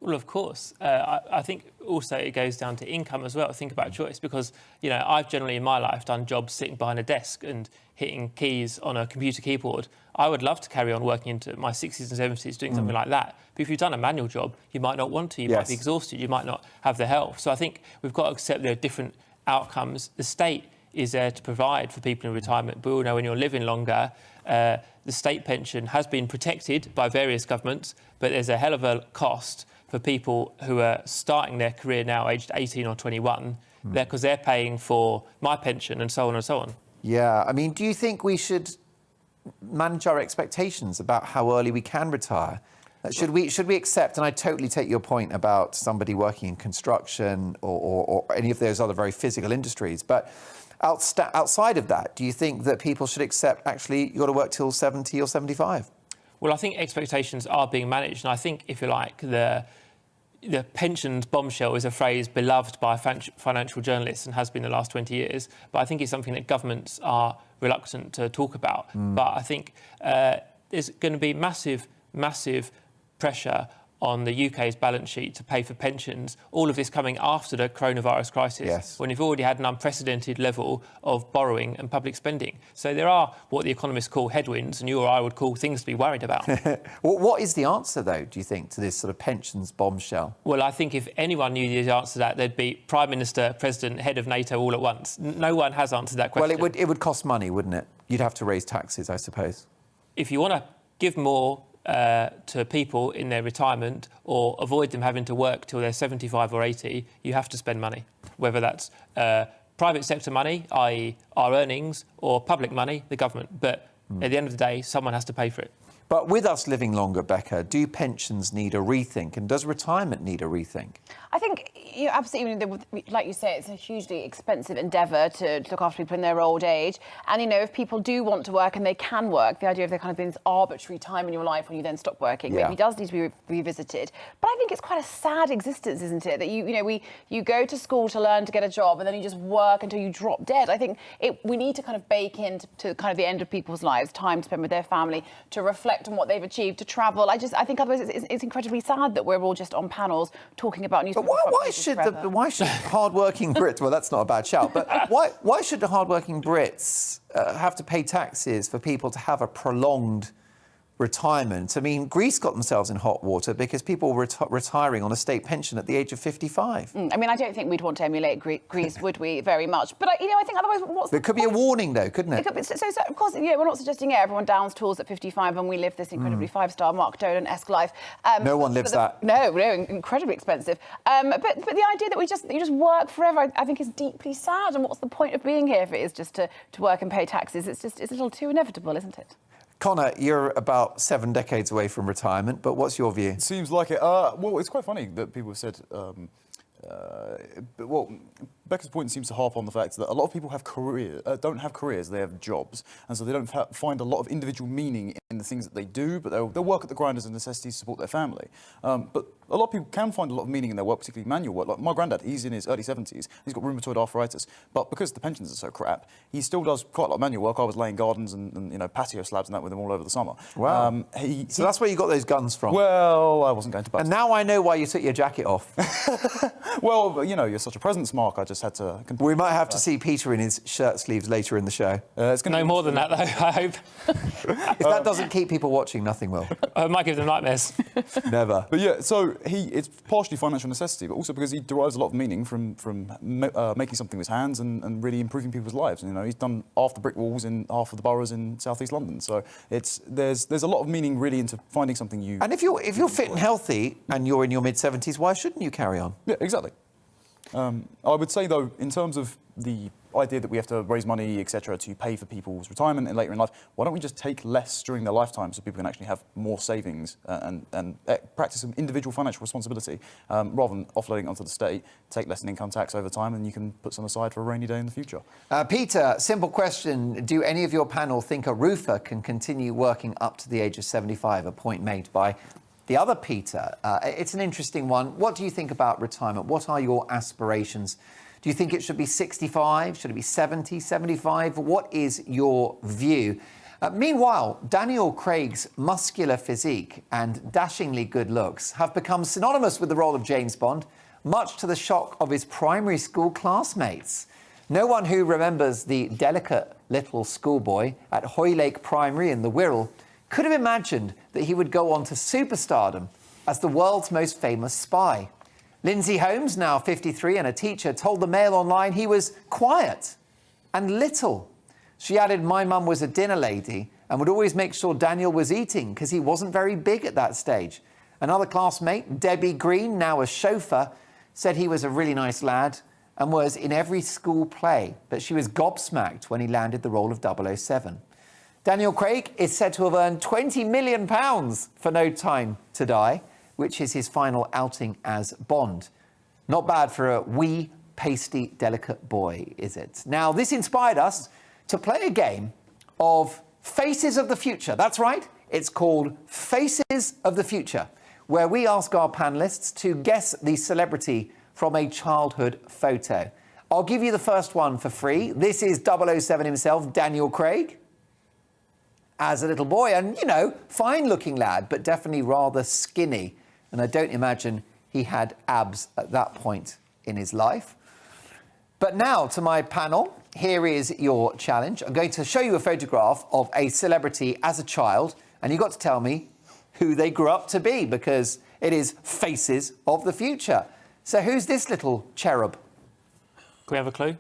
Well, of course. I think also it goes down to income as well. Think about choice, because, you know, I've generally in my life done jobs sitting behind a desk and hitting keys on a computer keyboard. I would love to carry on working into my 60s and 70s doing something like that. But if you've done a manual job, you might not want to. You might be exhausted. You might not have the health. So I think we've got to accept there are different outcomes. The state is there to provide for people in retirement. But we all know when you're living longer, the state pension has been protected by various governments, but there's a hell of a cost for people who are starting their career now, aged 18 or 21, because they're paying for my pension and so on and so on. Yeah, I mean, do you think we should manage our expectations about how early we can retire? Should we accept, and I totally take your point about somebody working in construction or any of those other very physical industries, but outside of that, do you think that people should accept, actually, you've got to work till 70 or 75? Well, I think expectations are being managed, and I think, if you like, the pensions bombshell is a phrase beloved by financial journalists and has been the last 20 years. But I think it's something that governments are reluctant to talk about. But I think there's going to be massive pressure on the UK's balance sheet to pay for pensions, all of this coming after the coronavirus crisis, when you've already had an unprecedented level of borrowing and public spending. So there are what the economists call headwinds, and you or I would call things to be worried about. What is the answer, though, do you think, to this sort of pensions bombshell? Well, I think if anyone knew the answer to that, there'd be Prime Minister, President, Head of NATO all at once. No one has answered that question. Well, it would cost money, wouldn't it? You'd have to raise taxes, I suppose. If you want to give more to people in their retirement or avoid them having to work till they're 75 or 80, you have to spend money, whether that's private sector money, i.e. our earnings, or public money, the government. But at the end of the day, someone has to pay for it. But with us living longer, Becca, do pensions need a rethink, and does retirement need a rethink? I think you absolutely, like you say, it's a hugely expensive endeavour to look after people in their old age. And, you know, if people do want to work and they can work, the idea of there kind of being this arbitrary time in your life when you then stop working maybe does need to be revisited. But I think it's quite a sad existence, isn't it? That you go to school to learn to get a job and then you just work until you drop dead. I think we need to kind of bake into kind of the end of people's lives, time to spend with their family, to reflect on what they've achieved, to travel. I think otherwise it's incredibly sad that we're all just on panels talking about news. But why should hard-working Brits? Well, that's not a bad shout. But why should the hard-working Brits have to pay taxes for people to have a prolonged retirement? I mean, Greece got themselves in hot water because people were retiring on a state pension at the age of 55. I mean, I don't think we'd want to emulate Greece, would we, very much? But, I think otherwise, There could be a warning, though, couldn't it? So, of course, we're not suggesting everyone downs tools at 55 and we live this incredibly five-star Mark Dolan-esque life. No one lives that. No, incredibly expensive. But the idea that you just work forever, I think, is deeply sad. And what's the point of being here if it is just to work and pay taxes? It's a little too inevitable, isn't it? Connor, you're about 7 decades away from retirement, but what's your view? Seems like it. Well, it's quite funny that people have said well, Becca's point seems to harp on the fact that a lot of people have don't have careers, they have jobs, and so they don't find a lot of individual meaning in the things that they do, but they'll work at the grind as a necessity to support their family. But a lot of people can find a lot of meaning in their work, particularly manual work. Like my granddad, he's in his early 70s, he's got rheumatoid arthritis, but because the pensions are so crap, he still does quite a lot of manual work. I was laying gardens and patio slabs and that with him all over the summer. Wow. So that's where you got those guns from? Well, I wasn't going to And now I know why you took your jacket off. Well, you're such a presence, Mark. I just had to... We might have to see Peter in his shirt sleeves later in the show. It's No more than that, though, I hope. If that doesn't keep people watching, nothing will. I might give them nightmares. Never. But yeah, so it's partially financial necessity, but also because he derives a lot of meaning from making something with his hands and really improving people's lives. He's done half the brick walls in half of the boroughs in South East London. So there's a lot of meaning really into finding something you... And if you're fit and healthy and you're in your mid-70s, why shouldn't you carry on? Yeah, exactly. I would say, though, in terms of the idea that we have to raise money, etc., to pay for people's retirement and later in life, why don't we just take less during their lifetime so people can actually have more savings and practice some individual financial responsibility rather than offloading onto the state, take less in income tax over time, and you can put some aside for a rainy day in the future. Peter, simple question. Do any of your panel think a roofer can continue working up to the age of 75? A point made by the other Peter. It's an interesting one. What do you think about retirement? What are your aspirations? Do you think it should be 65? Should it be 70, 75? What is your view? Meanwhile, Daniel Craig's muscular physique and dashingly good looks have become synonymous with the role of James Bond, much to the shock of his primary school classmates. No one who remembers the delicate little schoolboy at Hoylake Primary in the Wirral could have imagined that he would go on to superstardom as the world's most famous spy. Lindsay Holmes, now 53 and a teacher, told the Mail Online he was quiet and little. She added, "My mum was a dinner lady and would always make sure Daniel was eating because he wasn't very big at that stage." Another classmate, Debbie Green, now a chauffeur, said he was a really nice lad and was in every school play, but she was gobsmacked when he landed the role of 007. Daniel Craig is said to have earned £20 million for No Time to Die, which is his final outing as Bond. Not bad for a wee, pasty, delicate boy, is it? Now, this inspired us to play a game of Faces of the Future. That's right, it's called Faces of the Future, where we ask our panellists to guess the celebrity from a childhood photo. I'll give you the first one for free. This is 007 himself, Daniel Craig, as a little boy, and, fine-looking lad, but definitely rather skinny. And I don't imagine he had abs at that point in his life. But now to my panel, here is your challenge. I'm going to show you a photograph of a celebrity as a child, and you've got to tell me who they grew up to be, because it is Faces of the Future. So who's this little cherub? Can we have a clue?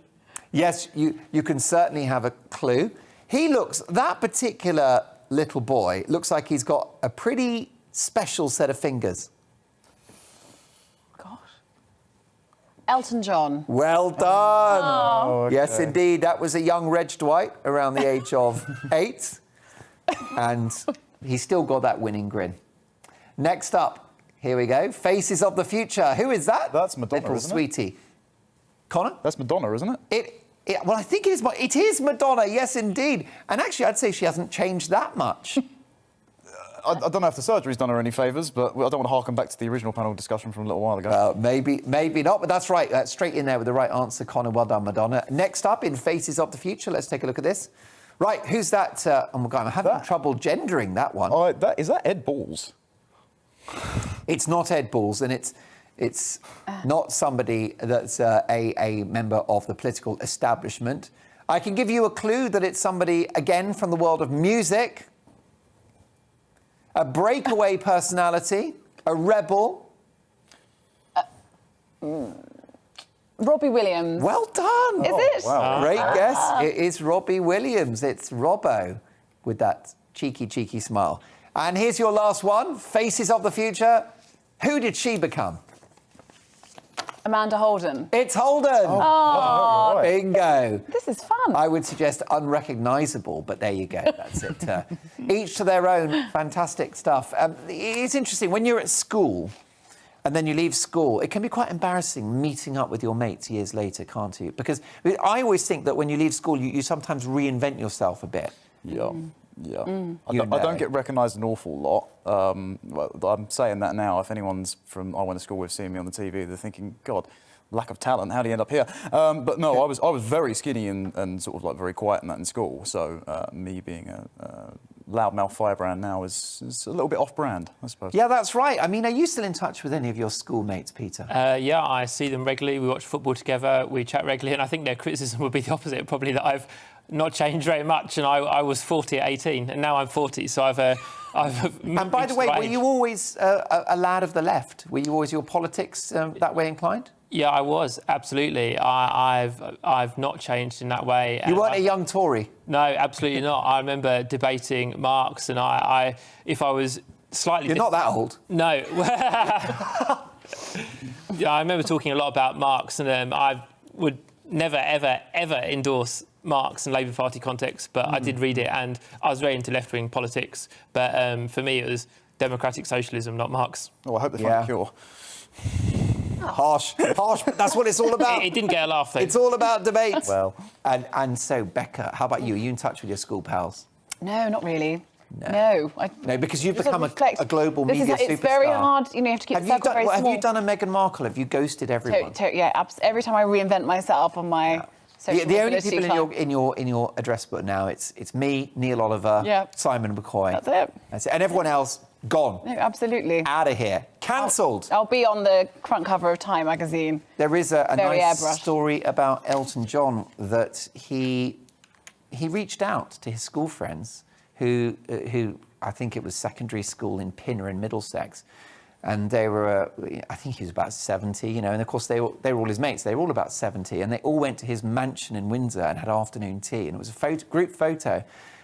Yes, you can certainly have a clue. That particular little boy looks like he's got a pretty special set of fingers. Elton John. Well done. Oh, okay. Yes, indeed. That was a young Reg Dwight around the age of 8. And he's still got that winning grin. Next up, here we go. Faces of the Future. Who is that? That's Madonna, little isn't it? sweetie. Connor? That's Madonna, isn't it? Well, I think it is. It is Madonna, yes, indeed. And actually, I'd say she hasn't changed that much. I don't know if the surgery's done her any favours, but I don't want to harken back to the original panel discussion from a little while ago. Maybe not, but that's right. Straight in there with the right answer, Connor. Well done, Madonna. Next up in Faces of the Future, let's take a look at this. Right, who's that? Oh my God, I'm having trouble gendering that one. Is that Ed Balls? It's not Ed Balls, and it's not somebody that's a member of the political establishment. I can give you a clue that it's somebody, again, from the world of music. A breakaway personality, a rebel. Robbie Williams. Well done. Is it? Wow. Great guess. It is Robbie Williams. It's Robbo with that cheeky smile. And here's your last one, Faces of the Future. Who did she become? Amanda Holden. It's Holden. Oh. Right. Bingo. This is fun. I would suggest unrecognisable, but there you go. That's it. Each to their own. Fantastic stuff. It's interesting. When you're at school, and then you leave school, it can be quite embarrassing meeting up with your mates years later, can't you? Because I always think that when you leave school, you sometimes reinvent yourself a bit. Yeah. I You don't know. get recognised an awful lot. I'm saying that now. If anyone's from I went to school with seeing me on the TV, they're thinking, God, lack of talent. How do you end up here? But no, I was very skinny and sort of like very quiet and that in school. So me being a loudmouth firebrand now is a little bit off-brand, I suppose. Yeah, that's right. I mean, are you still in touch with any of your schoolmates, Peter? Yeah, I see them regularly. We watch football together. We chat regularly, and I think their criticism would be the opposite, probably that I've not changed very much. And I was 40 at 18, and now I'm 40. So I've And by the way, were you always a lad of the left? Were you always your politics that way inclined? Yeah, I was, absolutely. I've not changed in that way. You weren't a young Tory? No, absolutely not. I remember debating Marx, and if I was slightly... You're not that old. No. Yeah, I remember talking a lot about Marx, and I would never, ever, ever endorse Marx in Labour Party context, but I did read it, and I was very into left-wing politics. But for me, it was democratic socialism, not Marx. Oh, I hope they find a cure. Harsh, but that's what it's all about. It didn't get a laugh, though. It's all about debate. Well. And so, Becca, how about you? Are you in touch with your school pals? No, not really. No. No, because you've Just become reflect. a global This media is, superstar. It's very hard, you have to keep the circle very small. Have you done a Meghan Markle? Have you ghosted everyone? Every time I reinvent myself on my social The only mobility people plan. in your address book now, it's me, Neil Oliver, Simon McCoy. That's it. And everyone else, gone. No, absolutely. Out of here. Cancelled. I'll be on the front cover of Time magazine. There is a Very nice airbrushed. story about Elton John that he reached out to his school friends who I think it was secondary school in Pinner in Middlesex. And they were, I think he was about 70, and of course they were all his mates. They were all about 70, and they all went to his mansion in Windsor and had afternoon tea. And it was a group photo.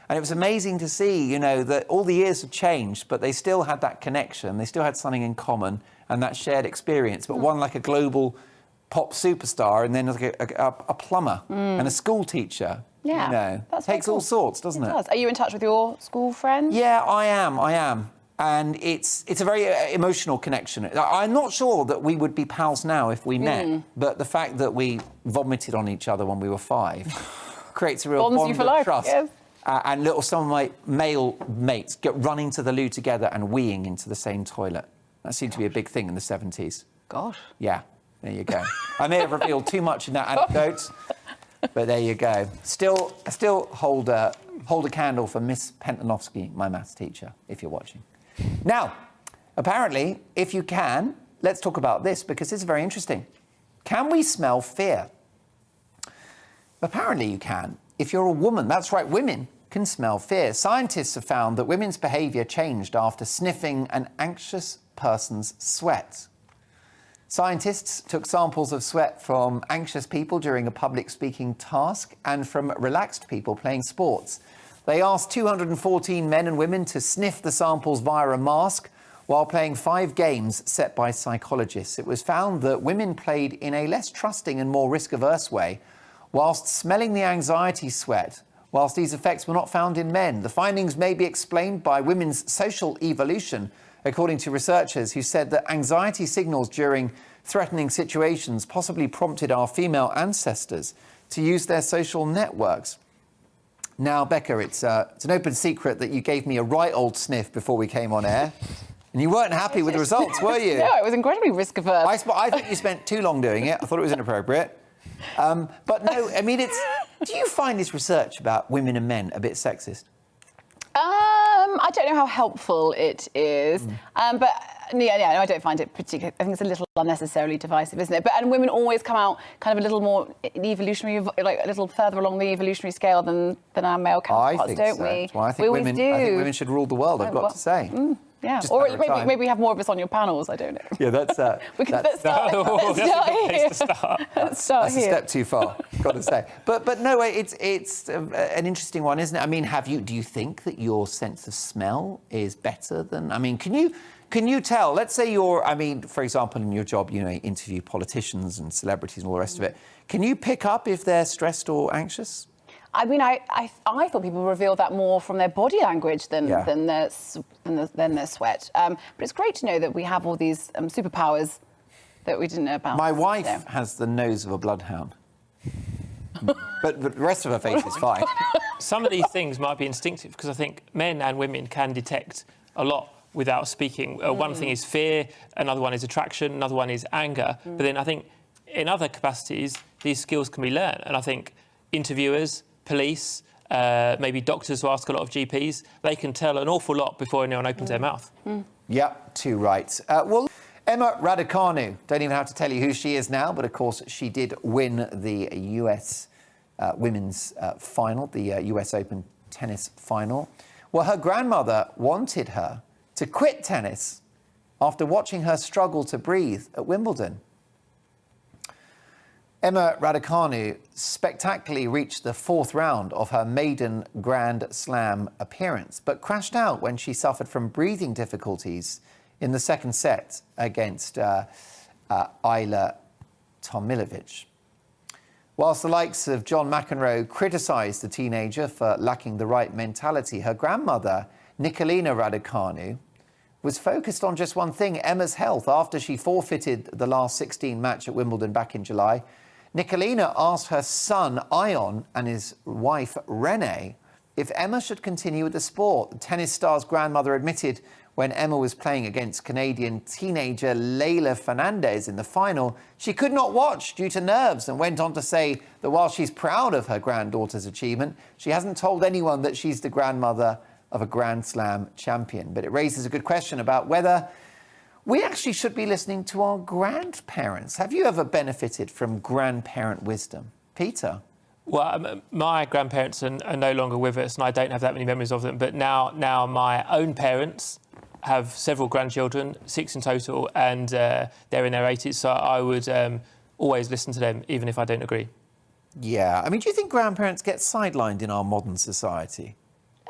And it was amazing to see, that all the years have changed, but they still had that connection. They still had something in common and that shared experience. But one like a global pop superstar, and then like a plumber and a school teacher. Yeah, that's takes very all cool. sorts, doesn't it? It does. Are you in touch with your school friends? Yeah, I am. And it's a very emotional connection. I'm not sure that we would be pals now if we met, but the fact that we vomited on each other when we were 5 creates a real Bonds bond you for of life, trust. yes. And some of my male mates get running to the loo together and weeing into the same toilet. That seemed to be a big thing in the 70s. Gosh. Yeah, there you go. I may have revealed too much in that anecdote, but there you go. I still hold a candle for Miss Pentanovsky, my maths teacher, if you're watching. Now, apparently, if you can, let's talk about this because it's very interesting. Can we smell fear? Apparently you can. If you're a woman, that's right, women can smell fear. Scientists have found that women's behaviour changed after sniffing an anxious person's sweat. Scientists took samples of sweat from anxious people during a public speaking task and from relaxed people playing sports. They asked 214 men and women to sniff the samples via a mask while playing 5 games set by psychologists. It was found that women played in a less trusting and more risk-averse way, whilst smelling the anxiety sweat, whilst these effects were not found in men. The findings may be explained by women's social evolution, according to researchers who said that anxiety signals during threatening situations possibly prompted our female ancestors to use their social networks. Now, Becca, it's an open secret that you gave me a right old sniff before we came on air, and you weren't happy with the results, were you? No, it was incredibly risk-averse. I think you spent too long doing it. I thought it was inappropriate. But no, I mean, do you find this research about women and men a bit sexist? I don't know how helpful it is, but I don't find it particularly. I think it's a little unnecessarily divisive, isn't it? And women always come out kind of a little more evolutionary, like a little further along the evolutionary scale than our male counterparts, don't we? That's why I think we women. do. I think women should rule the world. I've got to say. Yeah, Just or a matter of time. maybe have more of us on your panels. I don't know. Yeah, that's. Let's start That's a good place to start. Let's start That's a here. step too far, got to say. But no, it's an interesting one, isn't it? I mean, do you think that your sense of smell is better than? I mean, can you tell? Let's say for example, in your job, you interview politicians and celebrities and all the rest of it. Can you pick up if they're stressed or anxious? I mean, I thought people revealed that more from their body language than their sweat. But it's great to know that we have all these superpowers that we didn't know about. My wife has the nose of a bloodhound. But the rest of her face is fine. Some of these things might be instinctive because I think men and women can detect a lot without speaking. One thing is fear, another one is attraction, another one is anger. But then I think in other capacities, these skills can be learned. And I think interviewers, police, maybe doctors who ask a lot of GPs, they can tell an awful lot before anyone opens their mouth. Yeah, too right. Well, Emma Raducanu, don't even have to tell you who she is now, but of course she did win the US women's final, the US Open tennis final. Well, her grandmother wanted her to quit tennis after watching her struggle to breathe at Wimbledon. Emma Raducanu spectacularly reached the fourth round of her maiden Grand Slam appearance, but crashed out when she suffered from breathing difficulties in the second set against Ayla Tomilovic. Whilst the likes of John McEnroe criticised the teenager for lacking the right mentality, her grandmother, Nicolina Raducanu, was focused on just one thing, Emma's health. After she forfeited the last 16 match at Wimbledon back in July, Nicolina asked her son, Ion, and his wife, Renee, if Emma should continue with the sport. The tennis star's grandmother admitted when Emma was playing against Canadian teenager Leylah Fernandez in the final, she could not watch due to nerves, and went on to say that while she's proud of her granddaughter's achievement, she hasn't told anyone that she's the grandmother of a Grand Slam champion. But it raises a good question about whether we actually should be listening to our grandparents. Have you ever benefited from grandparent wisdom? Peter? Well, my grandparents are no longer with us, and I don't have that many memories of them. But now my own parents have several grandchildren, 6 in total, and they're in their 80s. So I would always listen to them, even if I don't agree. Yeah. I mean, do you think grandparents get sidelined in our modern society?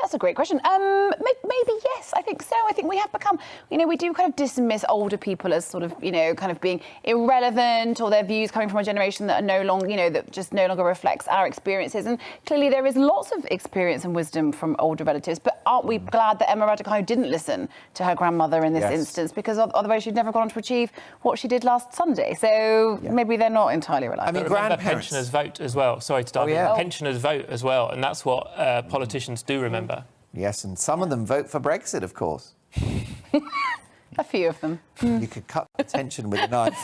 That's a great question. Maybe yes, I think so. I think we have become, we do kind of dismiss older people as sort of, kind of being irrelevant, or their views coming from a generation that are no longer, that just no longer reflects our experiences. And clearly there is lots of experience and wisdom from older relatives. But aren't we glad that Emma Raducanu didn't listen to her grandmother in this instance? Because otherwise she'd never gone on to achieve what she did last Sunday. So maybe they're not entirely reliable. I mean, Remember, grandparents... pensioners vote as well. Sorry to dive in. Pensioners vote as well, and that's what politicians do remember. Yes, and some of them vote for Brexit, of course. A few of them. You could cut the tension with a knife.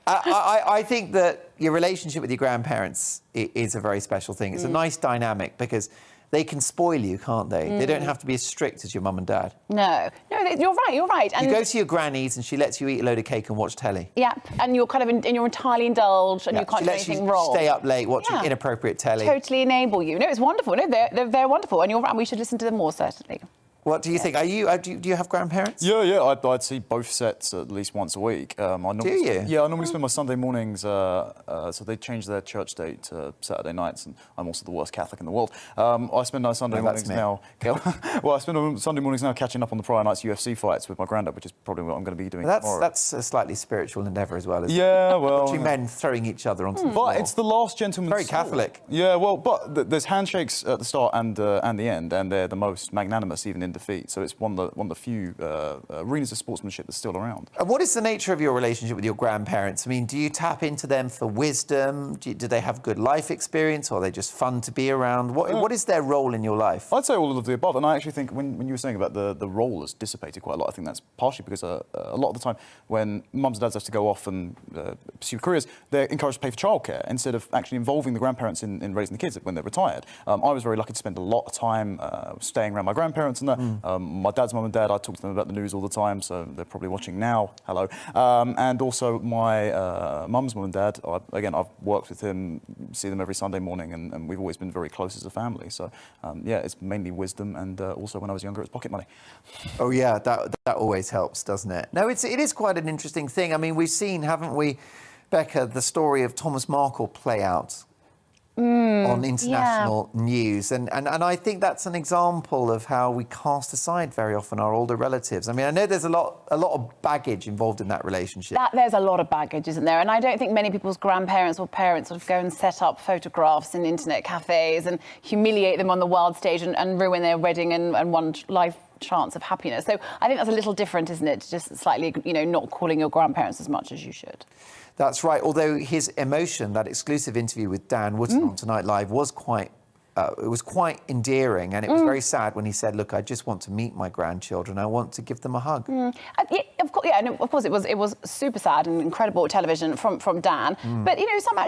I think that your relationship with your grandparents is a very special thing. It's a nice dynamic because they can spoil you, can't they? They don't have to be as strict as your mum and dad. No, you're right. And you go to your granny's and she lets you eat a load of cake and watch telly. Yeah, and you're kind of and you're entirely indulged, and you can't do anything wrong. Stay up late watching inappropriate telly. Totally enable you. No, it's wonderful. No, they're wonderful, and you're right. We should listen to them more, certainly. What do you think? Do you have grandparents? Yeah. I'd see both sets at least once a week. Do you? Yeah, I normally spend my Sunday mornings. So they change their church date to Saturday nights, and I'm also the worst Catholic in the world. I spend my Sunday mornings now. Well, I spend Sunday mornings now catching up on the prior night's UFC fights with my granddad, which is probably what I'm going to be doing tomorrow. That's a slightly spiritual endeavour as well, isn't it? Yeah, well, watching men throwing each other onto the floor. But it's the last gentleman's Very sport. Catholic. Yeah, well, but there's handshakes at the start and the end, and they're the most magnanimous, even in defeat. So it's one of the few arenas of sportsmanship that's still around. What is the nature of your relationship with your grandparents? I mean, do you tap into them for wisdom? Do they have good life experience, or are they just fun to be around? What is their role in your life? I'd say all of the above, and I actually think when you were saying about the role has dissipated quite a lot, I think that's partially because a lot of the time when mums and dads have to go off and pursue careers, they're encouraged to pay for childcare instead of actually involving the grandparents in raising the kids when they're retired. I was very lucky to spend a lot of time staying around my grandparents and that. My dad's mum and dad, I talk to them about the news all the time, so they're probably watching now. Hello. And also my mum's mum and dad, I've worked with him, see them every Sunday morning, and we've always been very close as a family. So, it's mainly wisdom, and also when I was younger, it's pocket money. Oh, yeah, that always helps, doesn't it? No, it is quite an interesting thing. I mean, we've seen, haven't we, Becca, the story of Thomas Markle play out on international news. And I think that's an example of how we cast aside very often our older relatives. I mean, I know there's a lot of baggage involved in that relationship. There's a lot of baggage, isn't there? And I don't think many people's grandparents or parents sort of go and set up photographs in internet cafes and humiliate them on the world stage and ruin their wedding and one life chance of happiness. So I think that's a little different, isn't it? Just slightly, not calling your grandparents as much as you should. That's right. Although his emotion, that exclusive interview with Dan Wootton on Tonight Live was quite endearing, and it was very sad when he said, "Look, I just want to meet my grandchildren. I want to give them a hug." Of course, it was super sad and incredible television from Dan. But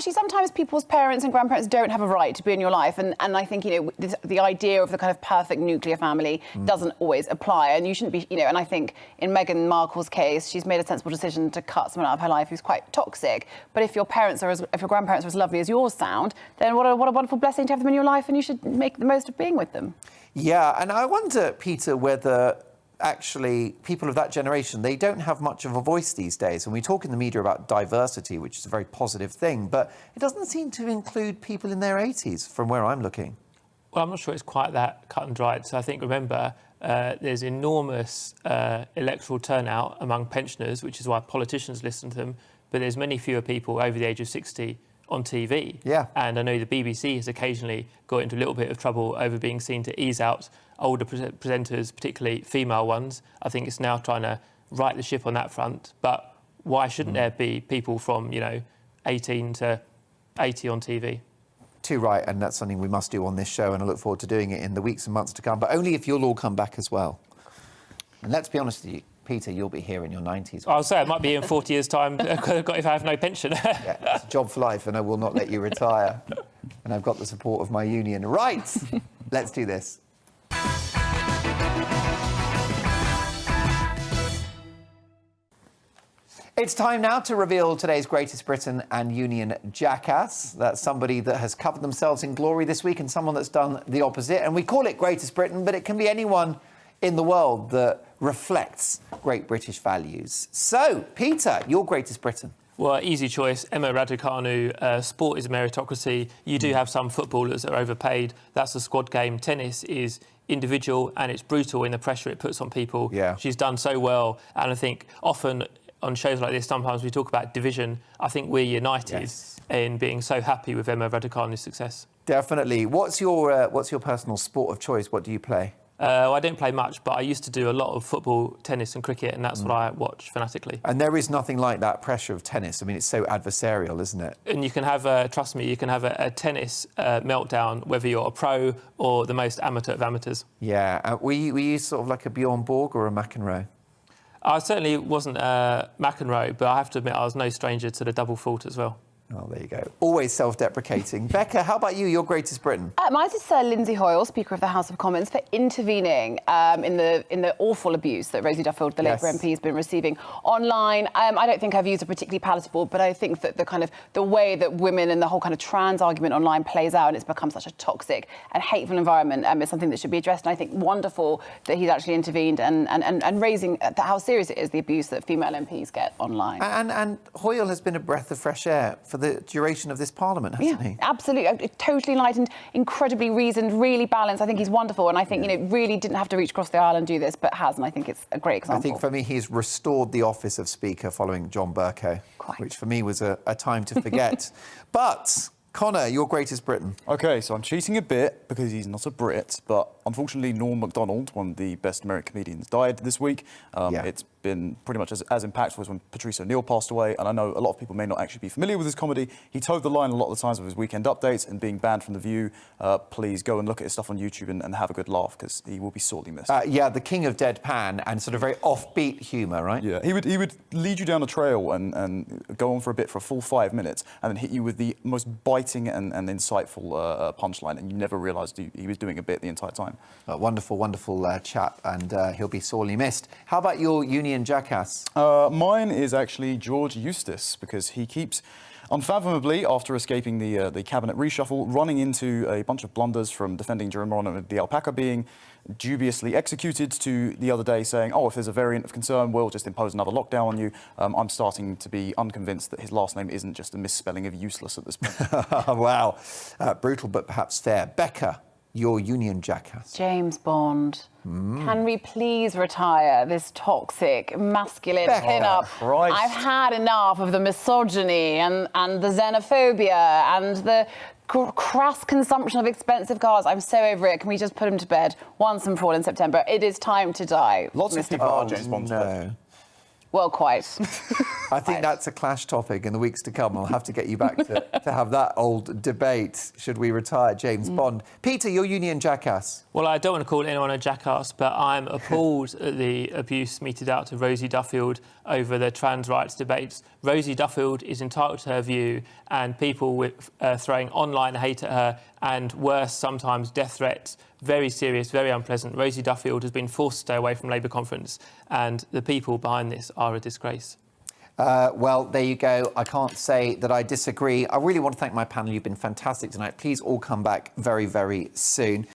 sometimes people's parents and grandparents don't have a right to be in your life, and I think the idea of the kind of perfect nuclear family doesn't always apply, and you shouldn't be. And I think in Meghan Markle's case, she's made a sensible decision to cut someone out of her life who's quite toxic. But if your grandparents are as lovely as yours sound, then what a wonderful blessing to have them in your life. And you should make the most of being with them. Yeah, and I wonder, Peter, whether actually people of that generation, they don't have much of a voice these days. And we talk in the media about diversity, which is a very positive thing, but it doesn't seem to include people in their 80s, from where I'm looking. Well, I'm not sure it's quite that cut and dried. So I think, remember, there's enormous electoral turnout among pensioners, which is why politicians listen to them, but there's many fewer people over the age of 60 on TV. Yeah. And I know the BBC has occasionally got into a little bit of trouble over being seen to ease out older presenters, particularly female ones. I think it's now trying to right the ship on that front. But why shouldn't there be people from, 18 to 80 on TV? Too right, and that's something we must do on this show, and I look forward to doing it in the weeks and months to come, but only if you'll all come back as well. And let's be honest with you, Peter, you'll be here in your 90s. I'll say it might be in 40 years' time if I have no pension. Yeah, it's a job for life, and I will not let you retire. And I've got the support of my union. Right, let's do this. It's time now to reveal today's Greatest Britain and Union jackass. That's somebody that has covered themselves in glory this week and someone that's done the opposite. And we call it Greatest Britain, but it can be anyone in the world that reflects great British values. So, Peter, your Greatest Britain. Well, easy choice. Emma Raducanu. Sport is a meritocracy. You do have some footballers that are overpaid. That's a squad game. Tennis is individual and it's brutal in the pressure it puts on people. Yeah. She's done so well. And I think often on shows like this, sometimes we talk about division. I think we're united in being so happy with Emma Raducanu's success. Definitely. What's your personal sport of choice? What do you play? I don't play much, but I used to do a lot of football, tennis and cricket, and that's what I watch fanatically. And there is nothing like that pressure of tennis. I mean, it's so adversarial, isn't it? And you can have, trust me, you can have a tennis meltdown, whether you're a pro or the most amateur of amateurs. Yeah. Were you sort of like a Bjorn Borg or a McEnroe? I certainly wasn't McEnroe, but I have to admit I was no stranger to the double fault as well. Oh, there you go. Always self-deprecating. Becca, how about you? Your Greatest Britain? Mine is Sir Lindsay Hoyle, Speaker of the House of Commons, for intervening in the awful abuse that Rosie Duffield, the Labour MP, has been receiving online. I don't think her views are particularly palatable, but I think that the way that women and the whole kind of trans argument online plays out, and it's become such a toxic and hateful environment, is something that should be addressed. And I think wonderful that he's actually intervened and raising how serious it is, the abuse that female MPs get online. And Hoyle has been a breath of fresh air for the duration of this Parliament, hasn't he? Absolutely. Totally enlightened, incredibly reasoned, really balanced. I think he's wonderful, and I think, really didn't have to reach across the aisle and do this, but has, and I think it's a great example. I think for me, he's restored the office of Speaker following John Bercow, which for me was a time to forget. But, Connor, your Greatest Britain. OK, so I'm cheating a bit because he's not a Brit, but unfortunately Norm Macdonald, one of the best American comedians, died this week. It's been pretty much as impactful as when Patrice O'Neill passed away, and I know a lot of people may not actually be familiar with his comedy. He towed the line a lot of the times with his weekend updates and being banned from The View. Please go and look at his stuff on YouTube and have a good laugh, because he will be sorely missed. The king of deadpan and sort of very offbeat humour, right? Yeah, he would lead you down a trail and go on for a bit for a full 5 minutes and then hit you with the most biting and insightful punchline, and you never realised he was doing a bit the entire time. Wonderful, wonderful chap, and he'll be sorely missed. How about your union jackass? Mine is actually George Eustace, because he keeps unfathomably, after escaping the cabinet reshuffle, running into a bunch of blunders from defending Geronimo the alpaca being dubiously executed to the other day saying, oh, if there's a variant of concern, we'll just impose another lockdown on you. I'm starting to be unconvinced that his last name isn't just a misspelling of useless at this point. Wow. Brutal, but perhaps fair. Becca, your Union jackass. James Bond. Can we please retire this toxic, masculine Becca, pin-up? Christ. I've had enough of the misogyny and the xenophobia and the crass consumption of expensive cars. I'm so over it. Can we just put him to bed once and for all in September? It is time to die. Lots of Mr. people are Bond. James Bond's No. Well, quite. I think that's a clash topic in the weeks to come. I'll have to get you back to have that old debate. Should we retire James Bond? Peter, your Union jackass. Well, I don't want to call anyone a jackass, but I'm appalled at the abuse meted out to Rosie Duffield over the trans rights debates. Rosie Duffield is entitled to her view, and people with throwing online hate at her and worse, sometimes death threats. Very serious, very unpleasant. Rosie Duffield has been forced to stay away from Labour conference, and the people behind this are a disgrace. Well, there you go. I can't say that I disagree. I really want to thank my panel. You've been fantastic tonight. Please all come back very, very soon.